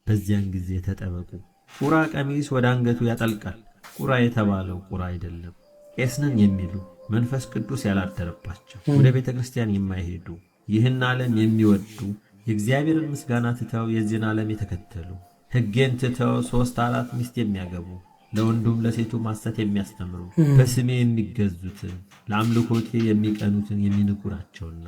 በዚያን ጊዜ ተጠበቁ። ቁራ ቀሚስ ወደ አንገቱ ያጠልቃል። ቁራ የተባለው ቁራ አይደለም። ቄስ ነን የሚሉ መንፈስ ቅዱስ ያላደረባቸው ወደ ቤተ ክርስቲያን የማይሄዱ ይህን ዓለም የሚወዱ የእግዚአብሔርን ምስጋና ትተው የዚህን ዓለም የተከተሉ ሕጌን ትተው 3-4 ሚስት የሚያገቡ ለወንዱም ለሴቱ ማሰት የሚያስተምሩ በስሜ የሚገዙትን ለአምልኮቴ የሚቀኑትን የሚንቁ ናቸውና።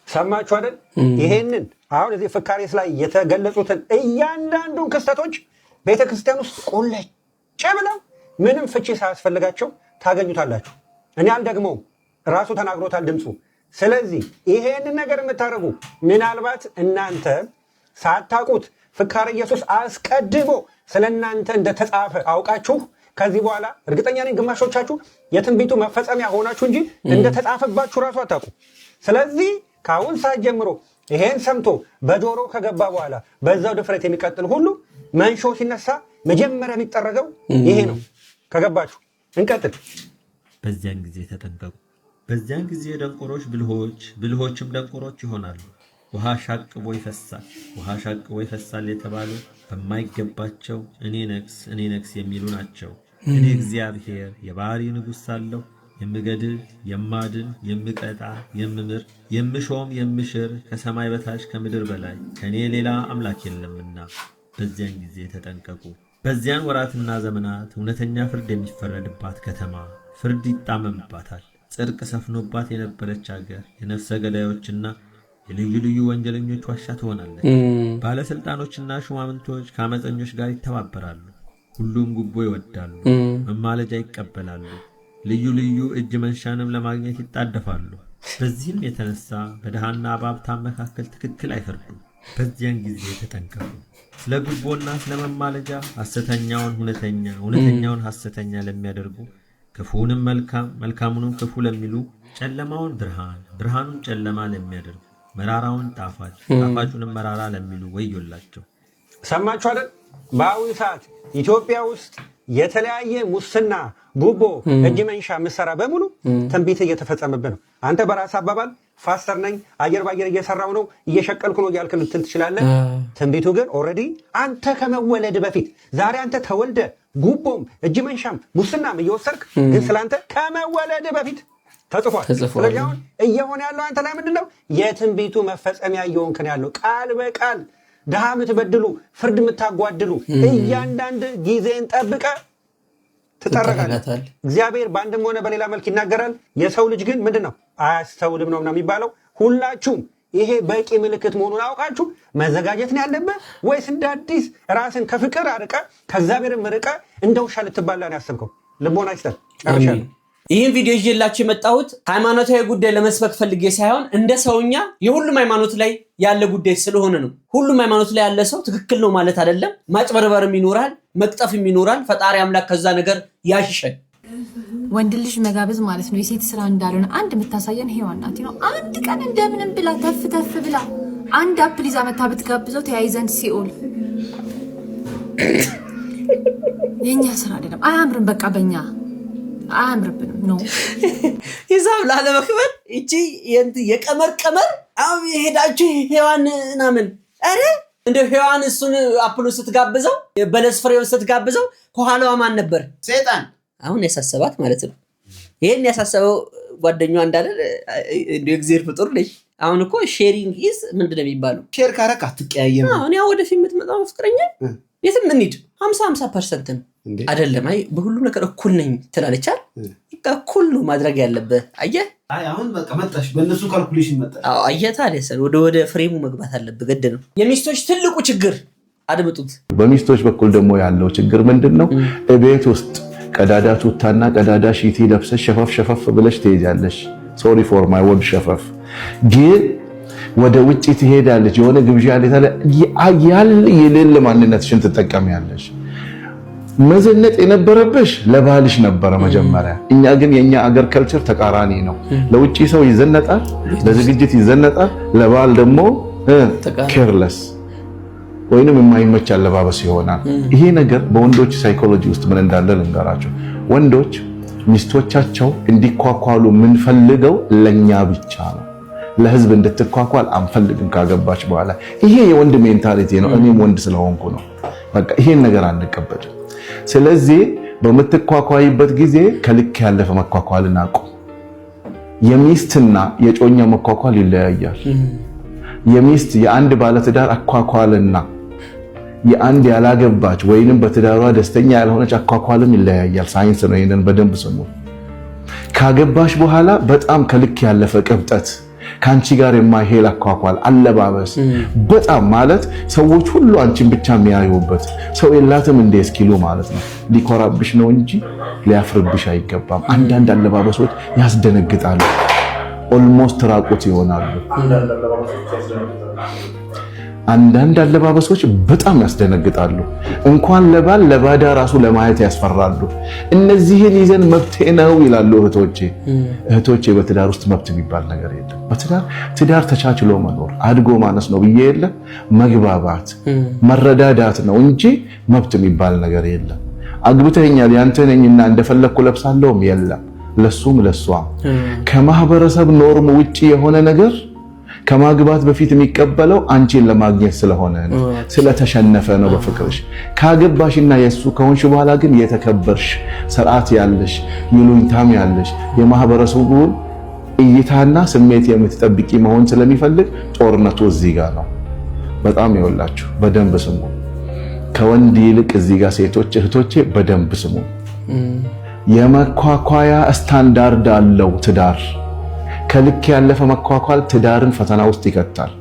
ሰማችሁ አይደል? ይሄንን አሁን እዚህ ፍካሬስ ላይ የተገለጹትን እያንዳንዱን ክስተቶች ቤተክርስቲያን ውስጥ ቆለጭ ብለው ምንም ፍቺ ሳያስፈልጋቸው ታገኙታላችሁ። እኔ ደግሞ ራሱ ተናግሮታል ድምፁ። ስለዚህ ይሄንን ነገር የምታደርጉ ምናልባት እናንተ ሳታውቁት ፍካሬ ኢየሱስ አስቀድሞ ስለናንተ እንደተጻፈ አውቃችሁ ከዚህ በኋላ እርግጠኛ ነኝ ግማሾቻችሁ የትንቢቱ መፈጸሚያ ሆናችሁ እንጂ እንደተጻፈባችሁ ራሱ አታውቁ። ስለዚህ ከአሁን ሰዓት ጀምሮ ይሄን ሰምቶ በጆሮ ከገባ በኋላ በዛው ድፍረት የሚቀጥል ሁሉ መንሾ ሲነሳ መጀመሪያ የሚጠረገው ይሄ ነው። ከገባችሁ እንቀጥል። በዚያን ጊዜ ተጠንቀቁ። በዚያን ጊዜ ደንቆሮች ብልሆች፣ ብልሆችም ደንቆሮች ይሆናሉ። ውሃ ሻቅቦ ይፈሳል የተባሉ በማይገባቸው እኔ ነግስ የሚሉ ናቸው። እኔ እግዚአብሔር የባህሪ ንጉሥ ሳለሁ የምገድል፣ የማድን፣ የምቀጣ፣ የምምር፣ የምሾም፣ የምሽር ከሰማይ በታች ከምድር በላይ ከእኔ ሌላ አምላክ የለምና በዚያን ጊዜ ተጠንቀቁ። በዚያን ወራትና ዘመናት እውነተኛ ፍርድ የሚፈረድባት ከተማ ፍርድ ይጣመምባታል። ጽድቅ ሰፍኖባት የነበረች አገር የነፍሰ ገዳዮችና የልዩ ልዩ ወንጀለኞች ዋሻ ትሆናለች። ባለሥልጣኖችና ሹማምንቶች ከአመፀኞች ጋር ይተባበራሉ። ሁሉም ጉቦ ይወዳሉ፣ መማለጃ ይቀበላሉ፣ ልዩ ልዩ እጅ መንሻንም ለማግኘት ይጣደፋሉ። በዚህም የተነሳ በድሃና በሀብታም መካከል ትክክል አይፈርዱም። በዚያን ጊዜ ተጠንቀቁ። ስለ ጉቦና ስለ መማለጃ ሐሰተኛውን እውነተኛ፣ እውነተኛውን ሐሰተኛ ለሚያደርጉ፣ ክፉንም መልካም፣ መልካሙንም ክፉ ለሚሉ፣ ጨለማውን ብርሃን፣ ብርሃኑን ጨለማ ለሚያደርጉ፣ መራራውን ጣፋጭ፣ ጣፋጩንም መራራ ለሚሉ ወዮላቸው። ሰማችሁ አይደል? በአሁኑ ሰዓት ኢትዮጵያ ውስጥ የተለያየ ሙስና፣ ጉቦ፣ እጅ መንሻ ምሰራ በሙሉ ትንቢት እየተፈጸመብህ ነው። አንተ በራስ አባባል ፋስተር ነኝ፣ አየር ባየር እየሰራው ነው፣ እየሸቀልኩ ነው እያልክ ልትል ትችላለህ። ትንቢቱ ግን ኦልሬዲ አንተ ከመወለድ በፊት ዛሬ አንተ ተወልደ ጉቦም እጅ መንሻም ሙስናም እየወሰድክ ግን ስለአንተ ከመወለድ በፊት ተጽፏል። ስለዚህ አሁን እየሆነ ያለው አንተ ላይ ምንድን ነው? የትንቢቱ መፈጸሚያ እየሆንክ ነው ያለው። ቃል በቃል ድሃ የምትበድሉ፣ ፍርድ የምታጓድሉ እያንዳንድ ጊዜን ጠብቀ ትጠረጋለህ። እግዚአብሔር በአንድም ሆነ በሌላ መልክ ይናገራል። የሰው ልጅ ግን ምንድን ነው አያስተውልም ነው የሚባለው። ሁላችሁም ይሄ በቂ ምልክት መሆኑን አውቃችሁ መዘጋጀት ነው ያለብህ። ወይስ እንደ አዲስ ራስን ከፍቅር አርቀ ከእግዚአብሔርም ርቀ እንደ ውሻ ልትባላ ነው ያሰብከው? ልቦና ይስጠን። ጨርሻለሁ። ይህን ቪዲዮ ይዤላችሁ የመጣሁት ሃይማኖታዊ ጉዳይ ለመስበክ ፈልጌ ሳይሆን እንደ ሰውኛ የሁሉም ሃይማኖት ላይ ያለ ጉዳይ ስለሆነ ነው። ሁሉም ሃይማኖት ላይ ያለ ሰው ትክክል ነው ማለት አይደለም። ማጭበርበርም ይኖራል፣ መቅጠፍም ይኖራል። ፈጣሪ አምላክ ከዛ ነገር ያሽሸን። ወንድ ልጅ መጋበዝ ማለት ነው የሴት ስራ እንዳልሆነ አንድ የምታሳየን ሔዋን ናት ነው። አንድ ቀን እንደምንም ብላ ተፍ ተፍ ብላ አንድ አፕል ይዛ መታ ብትጋብዘው ተያይዘን ሲኦል። የኛ ስራ አይደለም፣ አያምርም። በቃ በእኛ አያምርብንም ነው ሂሳብ ላለመክፈል እቺ የቀመር ቀመር አሁን የሄዳችሁ ሔዋን ናምን አረ እንደ ሔዋን እሱን አፕሉን ስትጋብዘው በለስ ፍሬውን ስትጋብዘው ከኋላዋ ማን ነበር? ሰይጣን። አሁን ያሳሰባት ማለት ነው። ይሄን ያሳሰበው ጓደኛዋ እንዳለ እንደ እግዚአብሔር ፍጡር ነሽ። አሁን እኮ ሼሪንግ ኢዝ ምንድነው የሚባለው? ሼር ካረካ ትቀያየም። አሁን ያው ወደፊት የምትመጣው ፍቅረኛ የትም እንሂድ 50% ነው አይደለም? አይ በሁሉም ነገር እኩል ነኝ ትላለች አይደል? በቃ እኩል ነው ማድረግ ያለበት። አየህ አሁን በቃ መጣሽ፣ በእነሱ ካልኩሌሽን መጣሽ። አዎ አየህ ታዲያ ወደ ፍሬሙ መግባት አለበት። ገድ ነው የሚስቶች ትልቁ ችግር። አድምጡት። በሚስቶች በኩል ደግሞ ያለው ችግር ምንድነው? ቤት ውስጥ ቀዳዳ ቱታና ቀዳዳ ሺቲ ለብሰሽ ሸፈፍ ሸፈፍ ብለሽ ትሄጃለሽ። ሶሪ ፎር ማይ ወርድ ሸፈፍ። ግን ወደ ውጪ ትሄዳለች፣ የሆነ ግብዣ ያለ የሌለ ማንነትሽን ትጠቀሚያለሽ። መዘነጥ የነበረብሽ ለባልሽ ነበረ መጀመሪያ። እኛ ግን የኛ አገር ከልቸር ተቃራኒ ነው። ለውጪ ሰው ይዘነጣል፣ ለዝግጅት ይዘነጣል፣ ለባል ደግሞ ኬርለስ ወይንም የማይመች አለባበስ ይሆናል። ይሄ ነገር በወንዶች ሳይኮሎጂ ውስጥ ምን እንዳለ ልንገራቸው። ወንዶች ሚስቶቻቸው እንዲኳኳሉ የምንፈልገው ለኛ ብቻ ነው። ለህዝብ እንድትኳኳል አንፈልግም ካገባች በኋላ። ይሄ የወንድ ሜንታሊቲ ነው። እኔም ወንድ ስለሆንኩ ነው። በቃ ይሄን ነገር አንቀበልም። ስለዚህ በምትኳኳይበት ጊዜ ከልክ ያለፈ መኳኳልን አቁም። የሚስትና የጮኛ መኳኳል ይለያያል። የሚስት የአንድ ባለትዳር አኳኳልና የአንድ ያላገባች ወይንም በትዳሯ ደስተኛ ያልሆነች አኳኳልም ይለያያል። ሳይንስ ነው። ይሄንን በደንብ ስሙ። ካገባሽ በኋላ በጣም ከልክ ያለፈ ቅብጠት፣ ካንቺ ጋር የማይሄድ አኳኳል፣ አለባበስ በጣም ማለት ሰዎች ሁሉ አንቺን ብቻ የሚያዩበት ሰው የላትም እንደ እስኪሉ ማለት ነው። ሊኮራብሽ ነው እንጂ ሊያፍርብሽ አይገባም። አንዳንድ አለባበሶች ያስደነግጣሉ። ኦልሞስት ራቁት ይሆናሉ። አንዳንድ አለባበሶች በጣም ያስደነግጣሉ። እንኳን ለባል ለባዳ ራሱ ለማየት ያስፈራሉ። እነዚህን ይዘን መብቴ ነው ይላሉ እህቶቼ። በትዳር ውስጥ መብት የሚባል ነገር የለም። ትዳር ተቻችሎ መኖር አድጎ ማነስ ነው ብዬ የለም። መግባባት መረዳዳት ነው እንጂ መብት የሚባል ነገር የለም። አግብተኛል ያንተ ነኝና እንደፈለኩ ለብሳለሁም የለም። ለሱም ለሷም ከማህበረሰብ ኖርም ውጪ የሆነ ነገር ከማግባት በፊት የሚቀበለው አንቺን ለማግኘት ስለሆነ ነው፣ ስለተሸነፈ ነው በፍቅርሽ። ካገባሽና የሱ ከሆንሽ በኋላ ግን የተከበርሽ ስርዓት ያለሽ ይሉኝታም ያለሽ የማህበረሰቡን እይታና ስሜት የምትጠብቂ መሆን ስለሚፈልግ ጦርነቱ እዚህ ጋር ነው። በጣም ይወላችሁ በደንብ ስሙ። ከወንድ ይልቅ እዚህ ጋር ሴቶች እህቶቼ በደንብ ስሙ። የመኳኳያ ስታንዳርድ አለው ትዳር። ከልክ ያለፈ መኳኳል ትዳርን ፈተና ውስጥ ይከታል።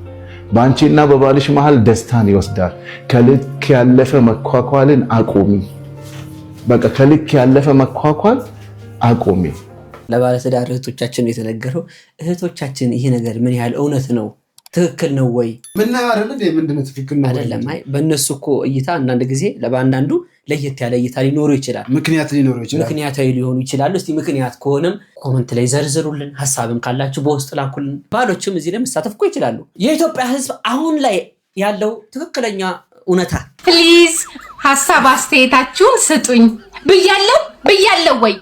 በአንቺና በባልሽ መሃል ደስታን ይወስዳል። ከልክ ያለፈ መኳኳልን አቁሚ። በቃ ከልክ ያለፈ መኳኳል አቁሚ። ለባለትዳር እህቶቻችን የተነገረው እህቶቻችን ይሄ ነገር ምን ያህል እውነት ነው? ትክክል ነው ወይ? ምን አይደል እንዴ? ምንድነው ትክክል ነው አይደለም? አይ በእነሱ እኮ እይታ አንዳንድ ጊዜ ለባንዳንዱ ለየት ያለ እይታ ሊኖሩ ይችላል። ምክንያታዊ ሊሆኑ ይችላሉ። እስቲ ምክንያት ከሆነም ኮመንት ላይ ዘርዝሩልን። ሐሳብም ካላችሁ በውስጥ ላኩልን። ባሎችም እዚህ ላይ መሳተፍ እኮ ይችላሉ። የኢትዮጵያ ሕዝብ አሁን ላይ ያለው ትክክለኛ እውነታ ፕሊዝ ሐሳብ አስተያየታችሁን ስጡኝ። ብያለሁ ወይ?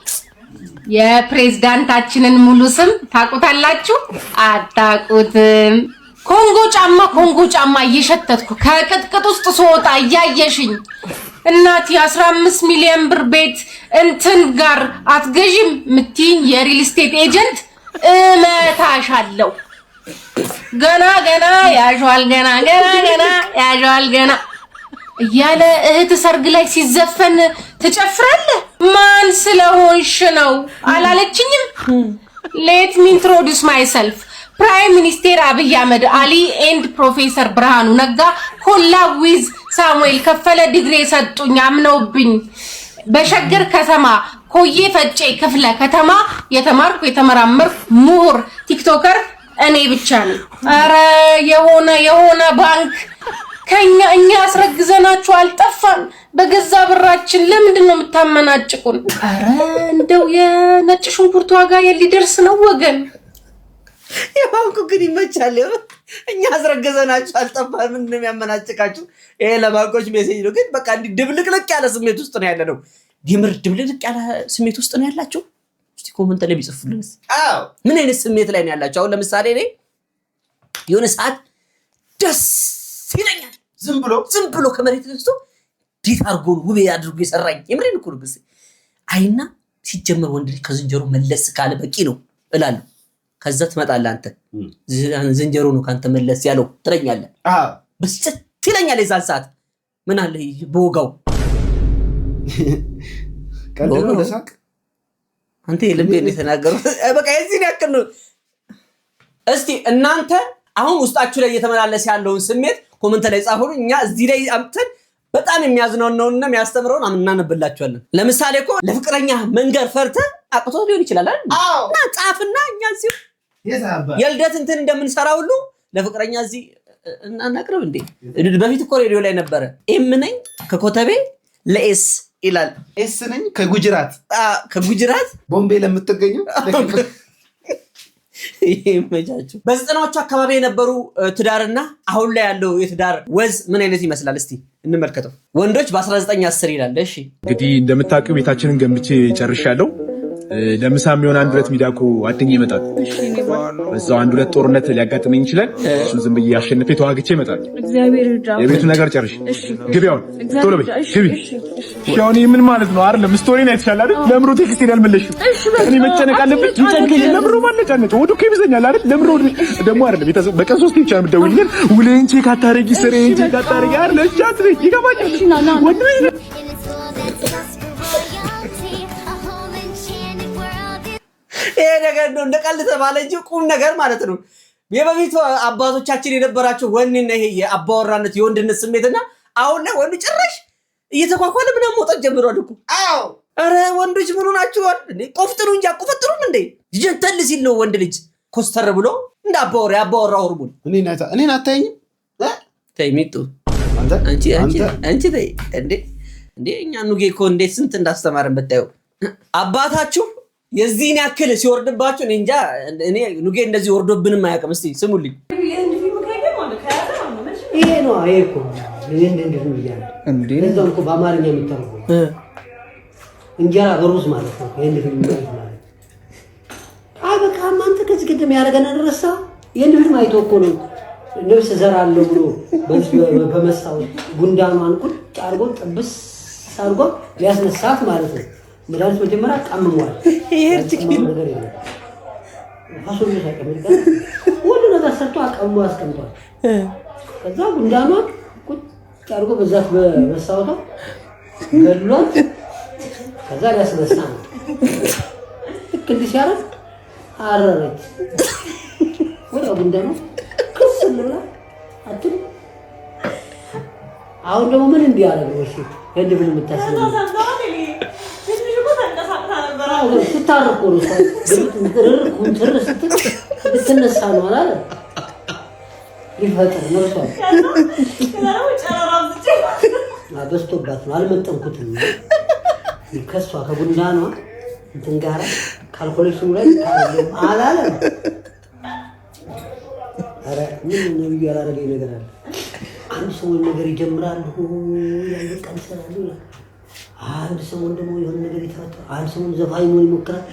የፕሬዝዳንታችንን ሙሉ ስም ታውቁታላችሁ? አታውቁትም? ኮንጎ ጫማ እየሸተትኩ ከቅጥቅጥ ውስጥ ስወጣ እያየሽኝ እናት 15 ሚሊዮን ብር ቤት እንትን ጋር አትገዥም ምትይኝ የሪል ስቴት ኤጀንት እመታሻለሁ። ገና ያዣል ገና እያለ እህት ሰርግ ላይ ሲዘፈን ትጨፍራለህ። ማን ስለሆንሽ ነው አላለችኝም? ሌት ሚ ኢንትሮዲዩስ ማይሰልፍ ፕራይም ሚኒስቴር አብይ አህመድ አሊ ኤንድ ፕሮፌሰር ብርሃኑ ነጋ ኮላብ ዊዝ ሳሙኤል ከፈለ ዲግሪ ሰጡኝ አምነውብኝ በሸገር ከተማ ኮዬ ፈጬ ክፍለ ከተማ የተማርኩ የተመራመርኩ ምሁር ቲክቶከር እኔ ብቻ ነኝ። አረ የሆነ ባንክ እኛ አስረግዘናችሁ አልጠፋን። በገዛ ብራችን ለምንድን ነው የምታመናጭቁን? አረ እንደው የነጭ ሽንኩርት ዋጋ ሊደርስ ነው ወገን። የባንኩ ግን ይመቻል። እኛ አስረገዘናችሁ አልጠፋን። ምንድን ነው የሚያመናጭቃችሁ? ይሄ ለባንኮች ሜሴጅ ነው። ግን በቃ እንዲህ ድብልቅልቅ ያለ ስሜት ውስጥ ነው ያለነው። ዲምር ድብልቅልቅ ያለ ስሜት ውስጥ ነው ያላችሁ። እስቲ ኮመንት ላይ ቢጽፉልን። ምን አይነት ስሜት ላይ ነው ያላችሁ? አሁን ለምሳሌ እኔ የሆነ ሰዓት ደስ ይለኛል። ዝም ብሎ ከመሬት ተነስቶ ዲት አርጎ ውብ አድርጎ የሰራኝ የምሬን እኮ ነው። አይና ሲጀመር ወንድ ልጅ ከዝንጀሮ መለስ ካለ በቂ ነው እላለሁ። ከዛ ትመጣለህ አንተ ዝንጀሮ ነው ካንተ መለስ ያለው ትለኛለህ። ብስጭት ይለኛል። የዛን ሰዓት ምን አለ በወጋው ቀልድ ነው ለሳቅ አንተ የልቤን የተናገረው በቃ የዚህን ያክል ነው። እስቲ እናንተ አሁን ውስጣችሁ ላይ እየተመላለሰ ያለውን ስሜት ኮሜንት ላይ ጻፉልን። እኛ እዚህ ላይ አምጥተን በጣም የሚያዝነውና የሚያስተምረውን እናነብላችኋለን። ለምሳሌ እኮ ለፍቅረኛ መንገር ፈርተህ አቅቶ ሊሆን ይችላል አይደል? እና ጻፍና እኛ እዚህ የልደት እንትን እንደምንሰራ ሁሉ ለፍቅረኛ እዚህ እናቅርብ እንዴ? በፊት እኮ ሬዲዮ ላይ ነበረ። ኤም ነኝ ከኮተቤ ለኤስ ይላል። ኤስ ነኝ ከጉጅራት ቦምቤ ለምትገኙ ይመቻችሁ። በዘጠናዎቹ አካባቢ የነበሩ ትዳርና አሁን ላይ ያለው የትዳር ወዝ ምን አይነት ይመስላል? እስቲ እንመልከተው። ወንዶች በ1910 ይላል። እሺ እንግዲህ እንደምታውቁ ቤታችንን ገንብቼ ጨርሻለሁ። ለምሳ የሚሆን 1-2 ሚዳኮ አድኝ ይመጣል። በዛው 1-2 ጦርነት ሊያጋጥመኝ ይችላል። እሱን ዝም ብዬ አሸንፌ ተዋግቼ ይመጣል። እግዚአብሔር ይርዳው። የቤቱ ነገር ጨርሽ ግቢያውን ቶሎ በይ ግቢ። ሻውኒ ምን ማለት ነው? አይደለም ስቶሪን አይተሻል አይደል? ለምሮ ቴክስት ያልመለሽ እኔ መጨነቅ አለብኝ። ይጨንቀኝ ለምሮ ማነጫነጭ ወዱ እኮ ይብዘኛል አይደል? ለምሮ ደግሞ አይደለም በቀን 3 ብቻ የምትደውልኝ ውሌን ቼክ አታረጊ ስሬን ቼክ አታረጊ አይደል? እሺ አትበይ ይገባኛል። ወዱ ይሄ ነገር ነው እንደቀልድ ተባለ እንጂ ቁም ነገር ማለት ነው። የበፊቱ አባቶቻችን የነበራቸው ወኔና ይሄ የአባወራነት የወንድነት ስሜትና አሁን ላይ ወንዱ ጭራሽ እየተኳኳለ ምናምን መውጣት ጀምሯል እኮ። አዎ ኧረ ወንዶች ምን ሆናችኋል እንዴ? ቆፍጥሩ እንጂ አቆፈጥሩም እንዴ? ጀንተል ሲል ነው ወንድ ልጅ ኮስተር ብሎ እንደ አባወራ ሆርሙን እኔን አታየኝም? ተይ ሚጡ አንቺ ተይ እንዴ እኛ ኑጌ እኮ እንዴት ስንት እንዳስተማረን ብታየው። አባታችሁ የዚህን ያክል ሲወርድባችሁ እኔ እንጃ። እኔ ኑጌ እንደዚህ ወርዶብንም አያውቅም። እስቲ ስሙልኝ። ይሄ ነው አይኮ እንዴ እንደው እኮ በአማርኛ የሚተረጎም እንጀራ በሩዝ ማለት ነው። ይሄን ፊልም ማለት በቃ አንተ ከዚህ ቀደም ያደረገን ረሳ። ይሄን ፊልም አይቶ እኮ ነው ልብስ ዘራለሁ ብሎ በመስታወት ጉንዳኗን ቁጭ አድርጎ ጥብስ አድርጎ ሊያስነሳት ማለት ነው። መድኃኒት መጀመሪያ ቀምሟል። ይሄ ነገር የለም ፋሶል ይሳቀምልካ ሁሉ ነገር ሰርቶ አቀሙ አስቀምጧል። ከዛ ጉንዳኗ ቁጭ አድርጎ በዛት በመስታወቷ ገድሏት ከዛ ሊያስነሳ ነው። ልክ እንዲህ ሲያረግ አረረች። ወደ ጉንዳኗ ክስል ብላ አትም አሁን ደግሞ ምን እንዲያደርግ ነው? እሺ እንዴ ምን የምታስበው ስታርቁ ነው ስትነሳ ነው አላለ ሊፈጥር ነው ሰው በስቶባት ነው። አልመጠንኩትም ከሷ ከጉንዳኗ እንትን ጋር ካልኩሌሽኑ ላይ አላለ። ኧረ ምን ነው ያላረገኝ ነገር አለ። አንድ ሰው ነገር ይጀምራል ያለቀን ሰራሉ አንድ ሰሞን ደግሞ የሆነ ነገር ይተፈጠራል። አንድ ሰሞን ዘፋኝ ነው ይሞክራል።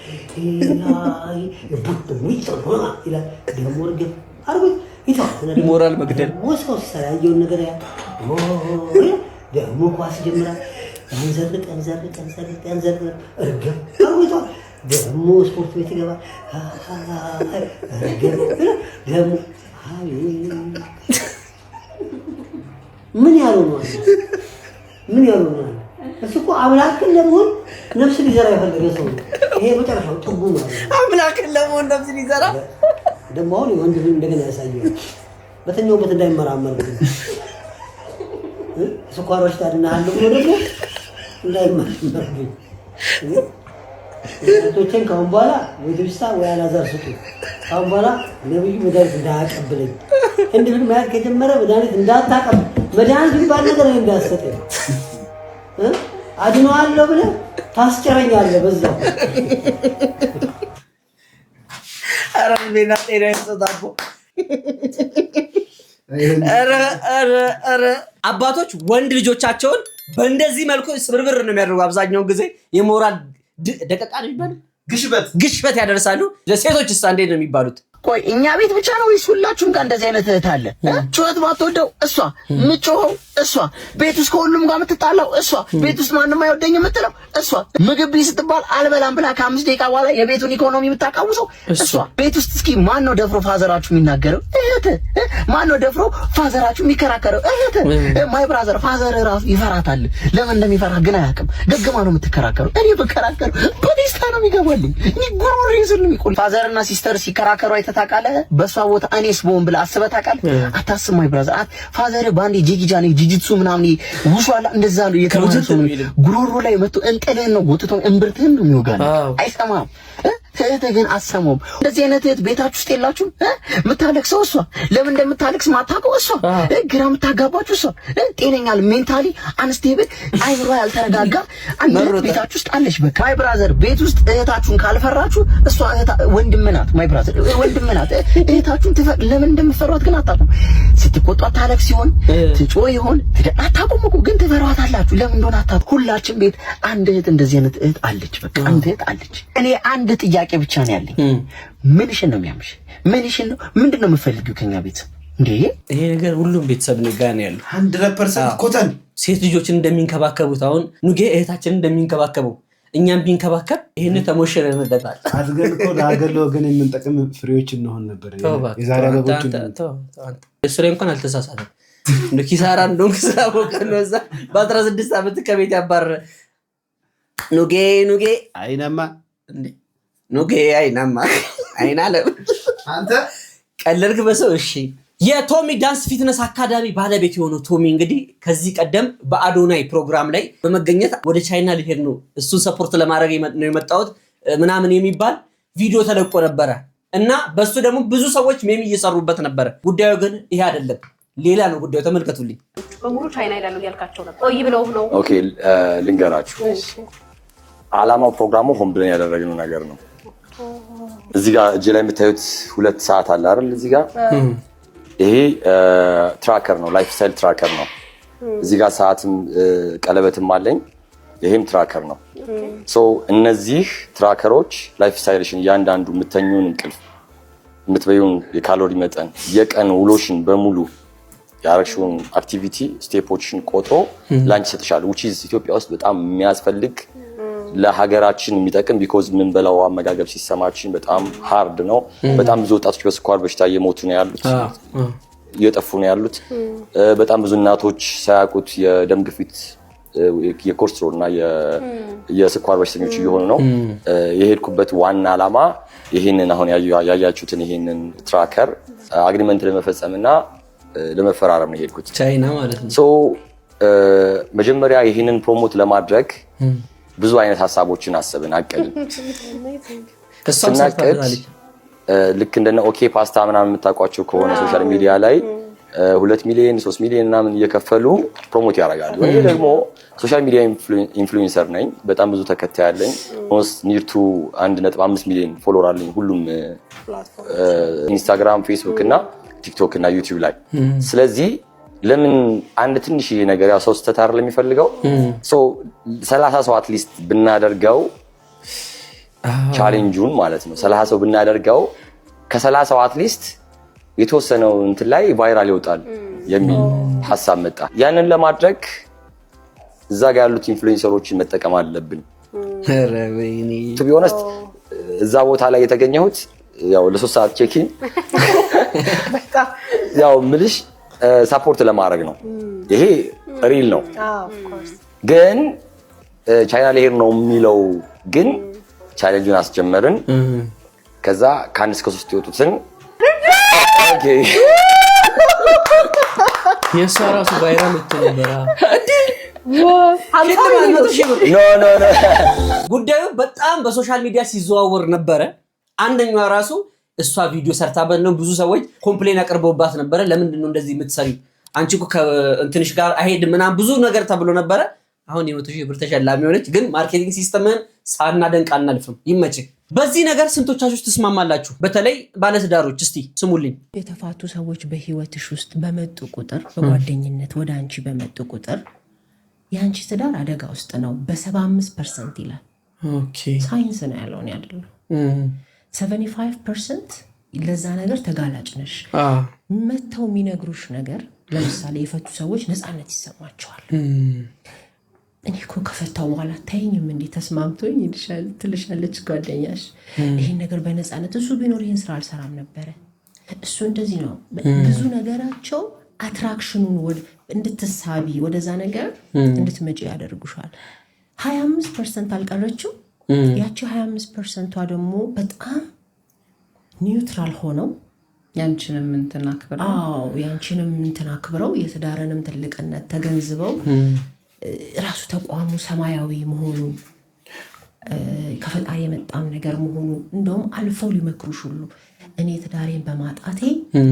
ይላል ደግሞ ወርገብ አርጎ ይተዋል። ሞራል መግደል ወስከው ሲሰራ ያየውን ነገር ያ ደግሞ ኳስ ጀምራል። ያንዘርቅ እርገብ አርጎ ይተዋል። ደግሞ ስፖርት ቤት ይገባል። እርገብ ደግሞ ምን ያለው ነው? ምን ያለው ነው? እሱ እኮ አምላክን ለመሆን ነፍስ ሊዘራ የፈለገ ሰው ነው። ይሄ መጨረሻው ጥጉ ነው። አምላክን ለመሆን ነፍስ ሊዘራ ደግሞ አሁን የወንድ ልጅ እንደገና ያሳየው በተኛውበት እንዳይመራመር ግን ስኳር በሽታ ድናለሁ ብሎ ደግሞ እንዳይመራመር ቶቼን ካሁን በኋላ ወይ ድብሳ ወይ አላዛር ስጡ። ካሁን በኋላ ነብዩ መድኃኒት እንዳያቀብለኝ እንድብል ማየት ከጀመረ መድኃኒት እንዳታቀብል መድኃኒት የሚባል ነገር እንዳያሰጠኝ አድነዋለሁ ብለህ ታስጨረኛለህ። በዛው ኧረ ቤና ጤና ይሰጣቦ። ኧረ አባቶች ወንድ ልጆቻቸውን በእንደዚህ መልኩ ስብርብር ነው የሚያደርጉ። አብዛኛውን ጊዜ የሞራል ደቀቃ ነው የሚባለው ግሽበት ያደርሳሉ። ለሴቶችስ እንዴት ነው የሚባሉት? ቆይ እኛ ቤት ብቻ ነው ወይስ ሁላችሁም ጋር እንደዚህ አይነት እህት አለ? ጩኸት ማትወደው እሷ፣ ምጮኸው እሷ፣ ቤት ውስጥ ከሁሉም ጋር የምትጣላው እሷ፣ ቤት ውስጥ ማንም አይወደኝ የምትለው እሷ፣ ምግብ ብይ ስትባል አልበላም ብላ ከ5 ደቂቃ በኋላ የቤቱን ኢኮኖሚ የምታቃውሰው እሷ። ቤት ውስጥ እስኪ ማን ነው ደፍሮ ፋዘራችሁ የሚናገረው? እህት። ማን ነው ደፍሮ ፋዘራችሁ የሚከራከረው? እህት። ማይ ብራዘር ፋዘር ራሱ ይፈራታል። ለምን እንደሚፈራ ግን አያውቅም። ደግማ ነው የምትከራከረው። እኔ በከራከሩ በቴስታ ነው የሚገባልኝ። እኔ ጉሮሮ ይዝል የሚቆል ፋዘርና ሲስተር ሲከራከሩ ታውቃለህ? በሷ ቦታ እኔስ ቦም ብለህ አስበህ ታውቃለህ? አታስብ ማይ ብራዘር። ፋዘር ባንዲ ጂጂጃኒ ጂጂትሱ ምናምን ውሻላ እንደዛ ነው የተማረው። ጉሮሮ ላይ መጥቶ እንጥልህን ነው ጎትቶ እምብርትህን ነው የሚወጋልህ። አይሰማም። እህት ግን አሰሙም እንደዚህ አይነት እህት ቤታችሁ ውስጥ የላችሁም? የምታለቅሰው እሷ ለምን እንደምታለቅስ ማታውቀው እሷ ግራ የምታጋባችሁ እሷ ጤነኛል ሜንታሊ አንስቴብል አይምሮ ያልተረጋጋ አንድ ቤታችሁ ውስጥ አለች። በቃ ማይ ብራዘር ቤት ውስጥ እህታችሁን ካልፈራችሁ እሷ ወንድም ናት። ማይ ብራዘር ወንድም ናት። እህታችሁን ለምን እንደምትፈሯት ግን አታውቁም። ስትቆጣ ታለቅስ ሲሆን ትጮ ይሆን አታውቁም እኮ ግን ትፈሯታላችሁ። ለምን እንደሆነ አታውቁም። ሁላችን ቤት አንድ እህት እንደዚህ አይነት እህት አለች። በቃ አንድ እህት አለች። እኔ አንድ ጥያቄ ብቻ ነው ያለኝ። ምንሽን ነው የሚያምሽ? ምንሽን ነው ምንድነው የምፈልጊው ከኛ ቤት? እንዴ ይሄ ነገር ሁሉም ቤተሰብ ጋር ነው ያለው 100% ኮተን ሴት ልጆችን እንደሚንከባከቡት አሁን ኑጌ እህታችንን እንደሚንከባከበው እኛም ቢንከባከብ ይሄን ተሞሽረን እንደታል አድገን እኮ ለሀገር ለወገን የምንጠቅም ፍሬዎች እንሆን ነበር። የዛሬ አበቦችን ስራ እንኳን አልተሳሳተም። ኪሳራ እንደሆንክ ስላወቀ ነው እዛ በ16 ዓመት ከቤት ያባረረ ኑጌ አይናማ ኑጌ አይናማ አይናለ አንተ ቀለልክ በሰው። እሺ የቶሚ ዳንስ ፊትነስ አካዳሚ ባለቤት የሆነው ቶሚ እንግዲህ ከዚህ ቀደም በአዶናይ ፕሮግራም ላይ በመገኘት ወደ ቻይና ሊሄድ ነው እሱን ሰፖርት ለማድረግ ነው የመጣሁት ምናምን የሚባል ቪዲዮ ተለቆ ነበረ እና በሱ ደግሞ ብዙ ሰዎች ሜም እየሰሩበት ነበረ። ጉዳዩ ግን ይሄ አይደለም፣ ሌላ ነው ጉዳዩ። ተመልከቱልኝ። በሙሉ ቻይና ይላሉ ያልካቸው ነበር። ቆይ ብለው ነው። ኦኬ ልንገራችሁ። ዓላማው ፕሮግራሙ ሆም ብለን ያደረግነው ነገር ነው። እዚህ ጋር እጄ ላይ የምታዩት 2 ሰዓት አለ አይደል? እዚህ ጋር ይሄ ትራከር ነው፣ ላይፍ ስታይል ትራከር ነው። እዚህ ጋር ሰዓትም ቀለበትም አለኝ። ይሄም ትራከር ነው። ሶ እነዚህ ትራከሮች ላይፍ ስታይልሽን እያንዳንዱ የምተኙን እንቅልፍ፣ የምትበዩን የካሎሪ መጠን፣ የቀን ውሎሽን በሙሉ ያረግሽውን አክቲቪቲ ስቴፖችን ቆጥሮ ላንች ይሰጥሻል። which is ኢትዮጵያ ውስጥ በጣም የሚያስፈልግ ለሀገራችን የሚጠቅም ቢኮዝ የምንበላው አመጋገብ ሲስተማችን በጣም ሃርድ ነው። በጣም ብዙ ወጣቶች በስኳር በሽታ እየሞቱ ነው ያሉት፣ እየጠፉ ነው ያሉት። በጣም ብዙ እናቶች ሳያውቁት የደም ግፊት፣ የኮሌስትሮል እና የስኳር በሽተኞች እየሆኑ ነው። የሄድኩበት ዋና ዓላማ ይሄንን አሁን ያያችሁትን ይሄንን ትራከር አግሪመንት ለመፈጸምና ለመፈራረም ነው የሄድኩት ቻይና ማለት ነው። ሶ መጀመሪያ ይሄንን ፕሮሞት ለማድረግ ብዙ አይነት ሀሳቦችን አሰብን፣ አቀድን። ስናቅድ ልክ እንደነ ኦኬ ፓስታ ምናምን የምታውቋቸው ከሆነ ሶሻል ሚዲያ ላይ 2 ሚሊዮን 3 ሚሊዮን ምናምን እየከፈሉ ፕሮሞት ያደርጋሉ። እኔ ደግሞ ሶሻል ሚዲያ ኢንፍሉዌንሰር ነኝ። በጣም ብዙ ተከታይ አለኝ። ሞስት ኒር ቱ 1.5 ሚሊዮን ፎሎወር አለኝ ሁሉም ኢንስታግራም፣ ፌስቡክ እና ቲክቶክ እና ዩቲዩብ ላይ። ስለዚህ ለምን አንድ ትንሽ ነገር ያው ሰው ስተታር ለሚፈልገው 30 ሰው አትሊስት ብናደርገው ቻሌንጁን ማለት ነው 30 ሰው ብናደርገው ከ30 ሰው አትሊስት የተወሰነው እንትን ላይ ቫይራል ይወጣል የሚል ሐሳብ መጣ። ያንን ለማድረግ እዛ ጋር ያሉት ኢንፍሉዌንሰሮችን መጠቀም አለብን። ቱ ቢ ኦነስት እዛ ቦታ ላይ የተገኘሁት ያው ለ3 ሰዓት ቼኪን ያው ምልሽ ሰፖርት ለማድረግ ነው። ይሄ ሪል ነው። ግን ቻይና ለሄድ ነው የሚለው ግን ቻሌንጁን አስጀመርን። ከዛ ከ1 እስከ 3 የወጡትን ኦኬ የሳራሱ ቫይራል ተነበረ ጉዳዩ በጣም በሶሻል ሚዲያ ሲዘዋወር ነበረ። አንደኛው ራሱ እሷ ቪዲዮ ሰርታበት ነው ብዙ ሰዎች ኮምፕሌን አቅርበውባት ነበረ። ለምንድን ነው እንደዚህ የምትሰሪው አንቺ እኮ ከእንትንሽ ጋር አይሄድ ምናምን ብዙ ነገር ተብሎ ነበረ። አሁን የ100,000 ብር ተሸላሚ ሆነች። ግን ማርኬቲንግ ሲስተምን ሳናደንቅ አናልፍም። ይመችህ። በዚህ ነገር ስንቶቻችሁ ትስማማላችሁ? በተለይ ባለትዳሮች እስቲ ስሙልኝ። የተፋቱ ሰዎች በህይወትሽ ውስጥ በመጡ ቁጥር በጓደኝነት ወደ አንቺ በመጡ ቁጥር የአንቺ ትዳር አደጋ ውስጥ ነው በ75% ይላል። ሳይንስ ነው ያለውን ያደለው 75% ለዛ ነገር ተጋላጭ ነሽ። መተው የሚነግሩሽ ነገር ለምሳሌ የፈቱ ሰዎች ነፃነት ይሰማቸዋል። እኔ እኮ ከፈታው በኋላ ታይኝም እንዴ ተስማምቶኝ ትልሻለች ጓደኛሽ። ይሄን ነገር በነፃነት እሱ ቢኖር ይሄን ስራ አልሰራም ነበረ። እሱ እንደዚህ ነው። ብዙ ነገራቸው አትራክሽኑን እንድትሳቢ ወደዛ ነገር እንድትመጪ ያደርጉሻል። 25% አልቀረችው። ያቺ 25%ቷ ደግሞ በጣም ኒውትራል ሆነው ያንቺንም እንትን አክብረው የትዳርንም ትልቅነት ተገንዝበው ራሱ ተቋሙ ሰማያዊ መሆኑን ከፈጣሪ የመጣም ነገር መሆኑ እንደውም አልፈው ሊመክሩሽ ሁሉ እኔ ትዳሬን በማጣቴ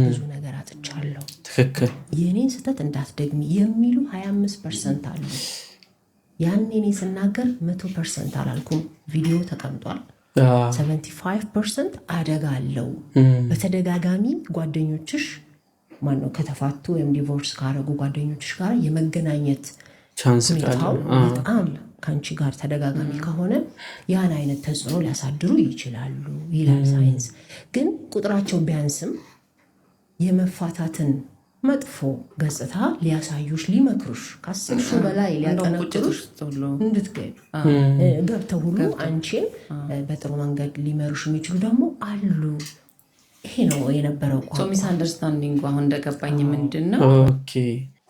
ብዙ ነገር አጥቻለሁ፣ ትክክል የኔን ስህተት እንዳትደግሚ የሚሉ 25% አሉ። ያን እኔ ስናገር 100% አላልኩም። ቪዲዮ ተቀምጧል። 75% አደጋ አለው። በተደጋጋሚ ጓደኞችሽ ማነው ከተፋቱ ወይም ዲቮርስ ካረጉ ጓደኞችሽ ጋር የመገናኘት ቻንስ በጣም ከአንቺ ጋር ተደጋጋሚ ከሆነ ያን አይነት ተጽዕኖ ሊያሳድሩ ይችላሉ ይላል ሳይንስ። ግን ቁጥራቸው ቢያንስም የመፋታትን መጥፎ ገጽታ ሊያሳዩሽ ሊመክሩሽ ከ10 ሺህ በላይ ሊያጠነቅሩሽ እንድትገዱ ገብተው ሁሉ አንቺን በጥሩ መንገድ ሊመሩሽ የሚችሉ ደግሞ አሉ። ይሄ ነው የነበረው ሚስ አንደርስታንዲንግ። አሁን እንደገባኝ ምንድን ነው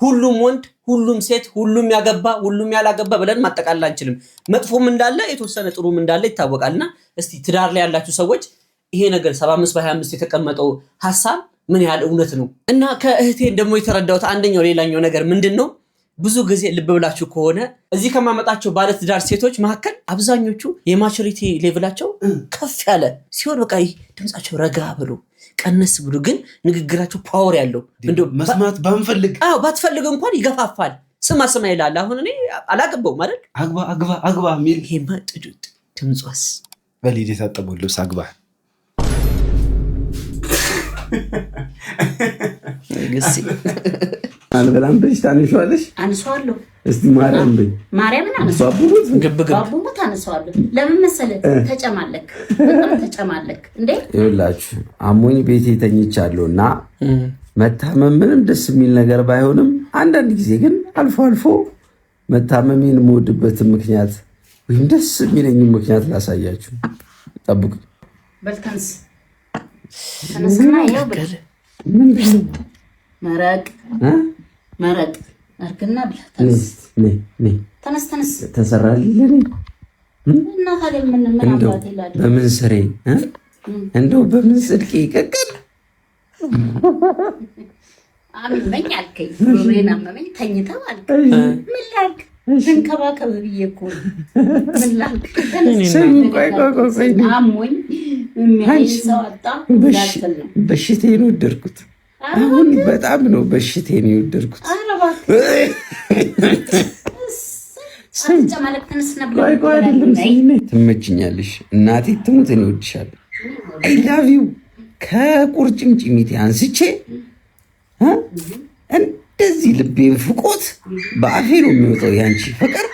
ሁሉም ወንድ ሁሉም ሴት ሁሉም ያገባ ሁሉም ያላገባ ብለን ማጠቃለል አንችልም። መጥፎም እንዳለ የተወሰነ ጥሩም እንዳለ ይታወቃልና እስቲ ትዳር ላይ ያላችሁ ሰዎች ይሄ ነገር 75/25 የተቀመጠው ሐሳብ ምን ያህል እውነት ነው? እና ከእህቴ ደግሞ የተረዳሁት አንደኛው ሌላኛው ነገር ምንድነው ብዙ ጊዜ ልብ ብላችሁ ከሆነ እዚህ ከማመጣቸው ባለ ትዳር ሴቶች መካከል አብዛኞቹ የማቹሪቲ ሌቭላቸው ከፍ ያለ ሲሆን በቃ ድምጻቸው ረጋ ብሎ ቀነስ ብሎ ግን ንግግራቸው ፓወር ያለው እንደው መስማት ባትፈልግ እንኳን ይገፋፋል። ስማ ይላል። አሁን እኔ አላገባው ማለት አግባ ሚል ይሄ ድምጿስ በሊድ የታጠበው ልብስ አግባ ግሲ አልበላም ብለሽ ታነሺዋለሽ? አንሷለሁ። እስቲ ማርያም በይ። ማርያምን አንሷለሁ። ባቡሙት አንሷለሁ። ለምን መሰለህ? ተጨማለክ፣ በጣም ተጨማለክ እንዴ። ይኸውላችሁ አሞኝ ቤቴ ተኝቻለሁና መታመም ምንም ደስ የሚል ነገር ባይሆንም አንዳንድ ጊዜ ግን አልፎ አልፎ መታመሜን የምወድበትን ምክንያት ወይም ደስ የሚለኝ ምክንያት ላሳያችሁ። ጠብቁ። በልተንስ ተነስና ይኸው ብለህ መረቅ አርግና ብለህ ተነስ ተሰራልኝ ለኔ እና ታዲያ ምን አባት ይላል? በምን ስሬ እንደው በምን ጽድቄ ይቀቀል አመመኝ አልከኝ፣ ሮሬን አመመኝ ተኝተው አልከኝ። ምን ላድርግ? ተንከባከብ ብዬ እኮ ምን ላድርግ? አሞኝ የሚያይ ሰው አጣ እንዳትል ነው። በሽቴን ወደድኩት። አሁን በጣም ነው በሽቴን የወደድኩት። ትመችኛለሽ እናቴ ትሙት፣ እኔ እወድሻለሁ። አይ ላቭ ዩ ከቁርጭምጭሚቴ አንስቼ እንደዚህ ልቤን ፍቆት በአፌ ነው የሚወጣው ያንቺ ፍቅር።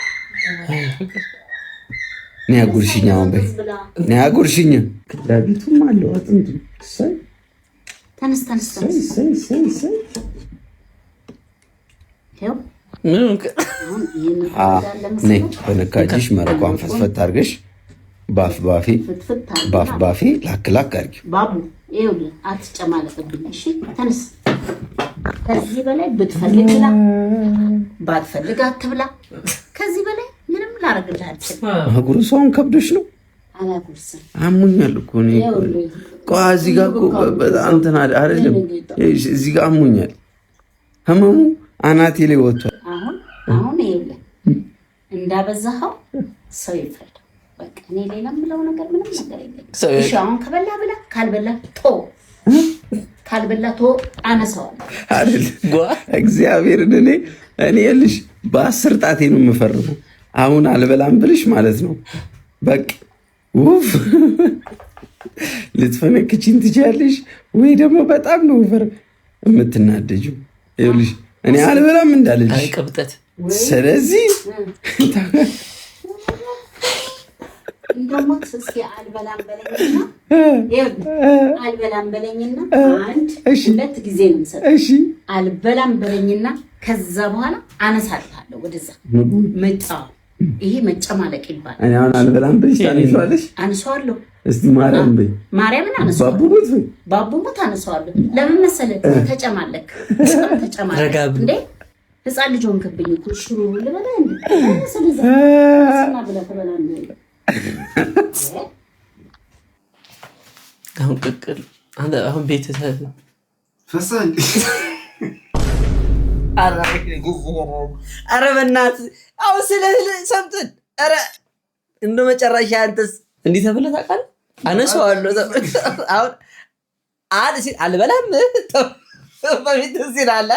ነይ አጉርሽኝ፣ አሁን በይ ነይ አጉርሽኝ። ዳቢቱም አለው አጥንቱ ተነስ በነካጅሽ መረቋን ፈትፈት አድርገሽ ባፍ ባፌ ላክ አድርጊ። ባቡ ይኸውልህ አትጨማለቅብኝ እሺ። ተነስ። ከዚህ በላይ ብትፈልግ ብላ፣ ባትፈልግ አትብላ። ከዚህ በላይ ምንም ላደርግልህ አልችልም። አጉርሷን ከብዶሽ ነው? አላጉርስም። አሙኛል እኮ እኔ እዚህ ጋር እኮ በጣም እንትን አይደለም። እዚህ ጋር አሙኛል። ህመሙ አናቴ ላይ ወጥቷል። አሁን ይኸውልህ እንዳበዛኸው ሰው ይፍረድ። በቃ እኔ ሌላ የምለው ነገር ምንም ነገር የለም። እሺ አሁን ከበላ ብላ፣ ካልበላ ቶ አነሳዋለሁ አይደል? እግዚአብሔርን እኔ ልሽ በ10 ጣቴ ነው የምፈርመው። አሁን አልበላም ብልሽ ማለት ነው በቃ ውፍ ልትፈነክቺኝ ትችያለሽ ወይ ደግሞ በጣም ነው የምትናደጂው። ይኸውልሽ እኔ አልበላም እንዳልልሽ ቅብጠት። ስለዚህ እንደሞት እስኪ አልበላም በለኝና አንድ ሁለት ጊዜ ነው የምሰጠው። እሺ አልበላም በለኝና ከዛ በኋላ አነሳልሃለሁ ወደዛ መጣ። ይሄ መጨማለቅ ይባላል። እኔ አሁን አልበላም ብለሽ ታነሺዋለሽ? አነሳዋለሁ። እስቲ ማርያም በይ። ማርያምን አነሳዋለሁ። ባቡሙት አነሳዋለሁ። ለምን መሰለህ? ተጨማለቅ እንዴ ህፃን ልጅ ሆንክብኝ እኮ ሽሮ ልበላ እንዴ? ስለዚህ ሰማ ብላ ተበላ እንዴ? አሁን ቅቅል አሁን ቤተሰብ ፈሳኝ ኧረ በእናትህ አሁን ስለ ሰምተን ኧረ እንደ መጨረሻ አንተስ እንዲህ ተብለህ ታውቃለህ? አነሳዋለሁ አሁን አልበላም በፊት ሲላለ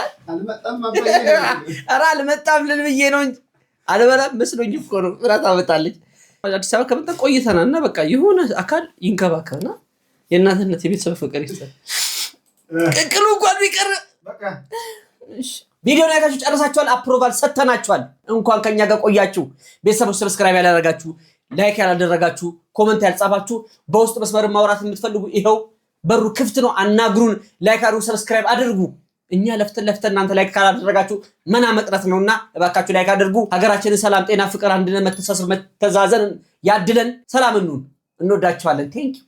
አልመጣም ልል ብዬ ነው እንጂ አልበላም መስሎኝ እኮ ነው። ብላት አመጣለች። አዲስ አበባ ከመጣ ቆይተናል እና በቃ የሆነ አካል ይንከባከብና የእናትነት የቤተሰብ ፍቅር ይስጣል። ቅቅሉ እንኳን ቢቀር ቪዲዮን አይታችሁ ጨርሳችኋል። አፕሮቫል ሰተናችኋል። እንኳን ከኛ ጋር ቆያችሁ። ቤተሰቦች ሰብስክራይብ ያላደረጋችሁ፣ ላይክ ያላደረጋችሁ፣ ኮሜንት ያልጻፋችሁ፣ በውስጥ መስመር ማውራት የምትፈልጉ ይኸው በሩ ክፍት ነው። አናግሩን። ላይክ አድርጉ፣ ሰብስክራይብ አድርጉ። እኛ ለፍተን እናንተ ላይክ ካላደረጋችሁ መና መቅረት ነውና እባካችሁ ላይክ አድርጉ። ሀገራችንን ሰላም፣ ጤና፣ ፍቅር፣ አንድነት፣ መተሳሰብ፣ መተዛዘን ያድለን። ሰላም እንሁን። እንወዳችኋለን። ቴንክ ዩ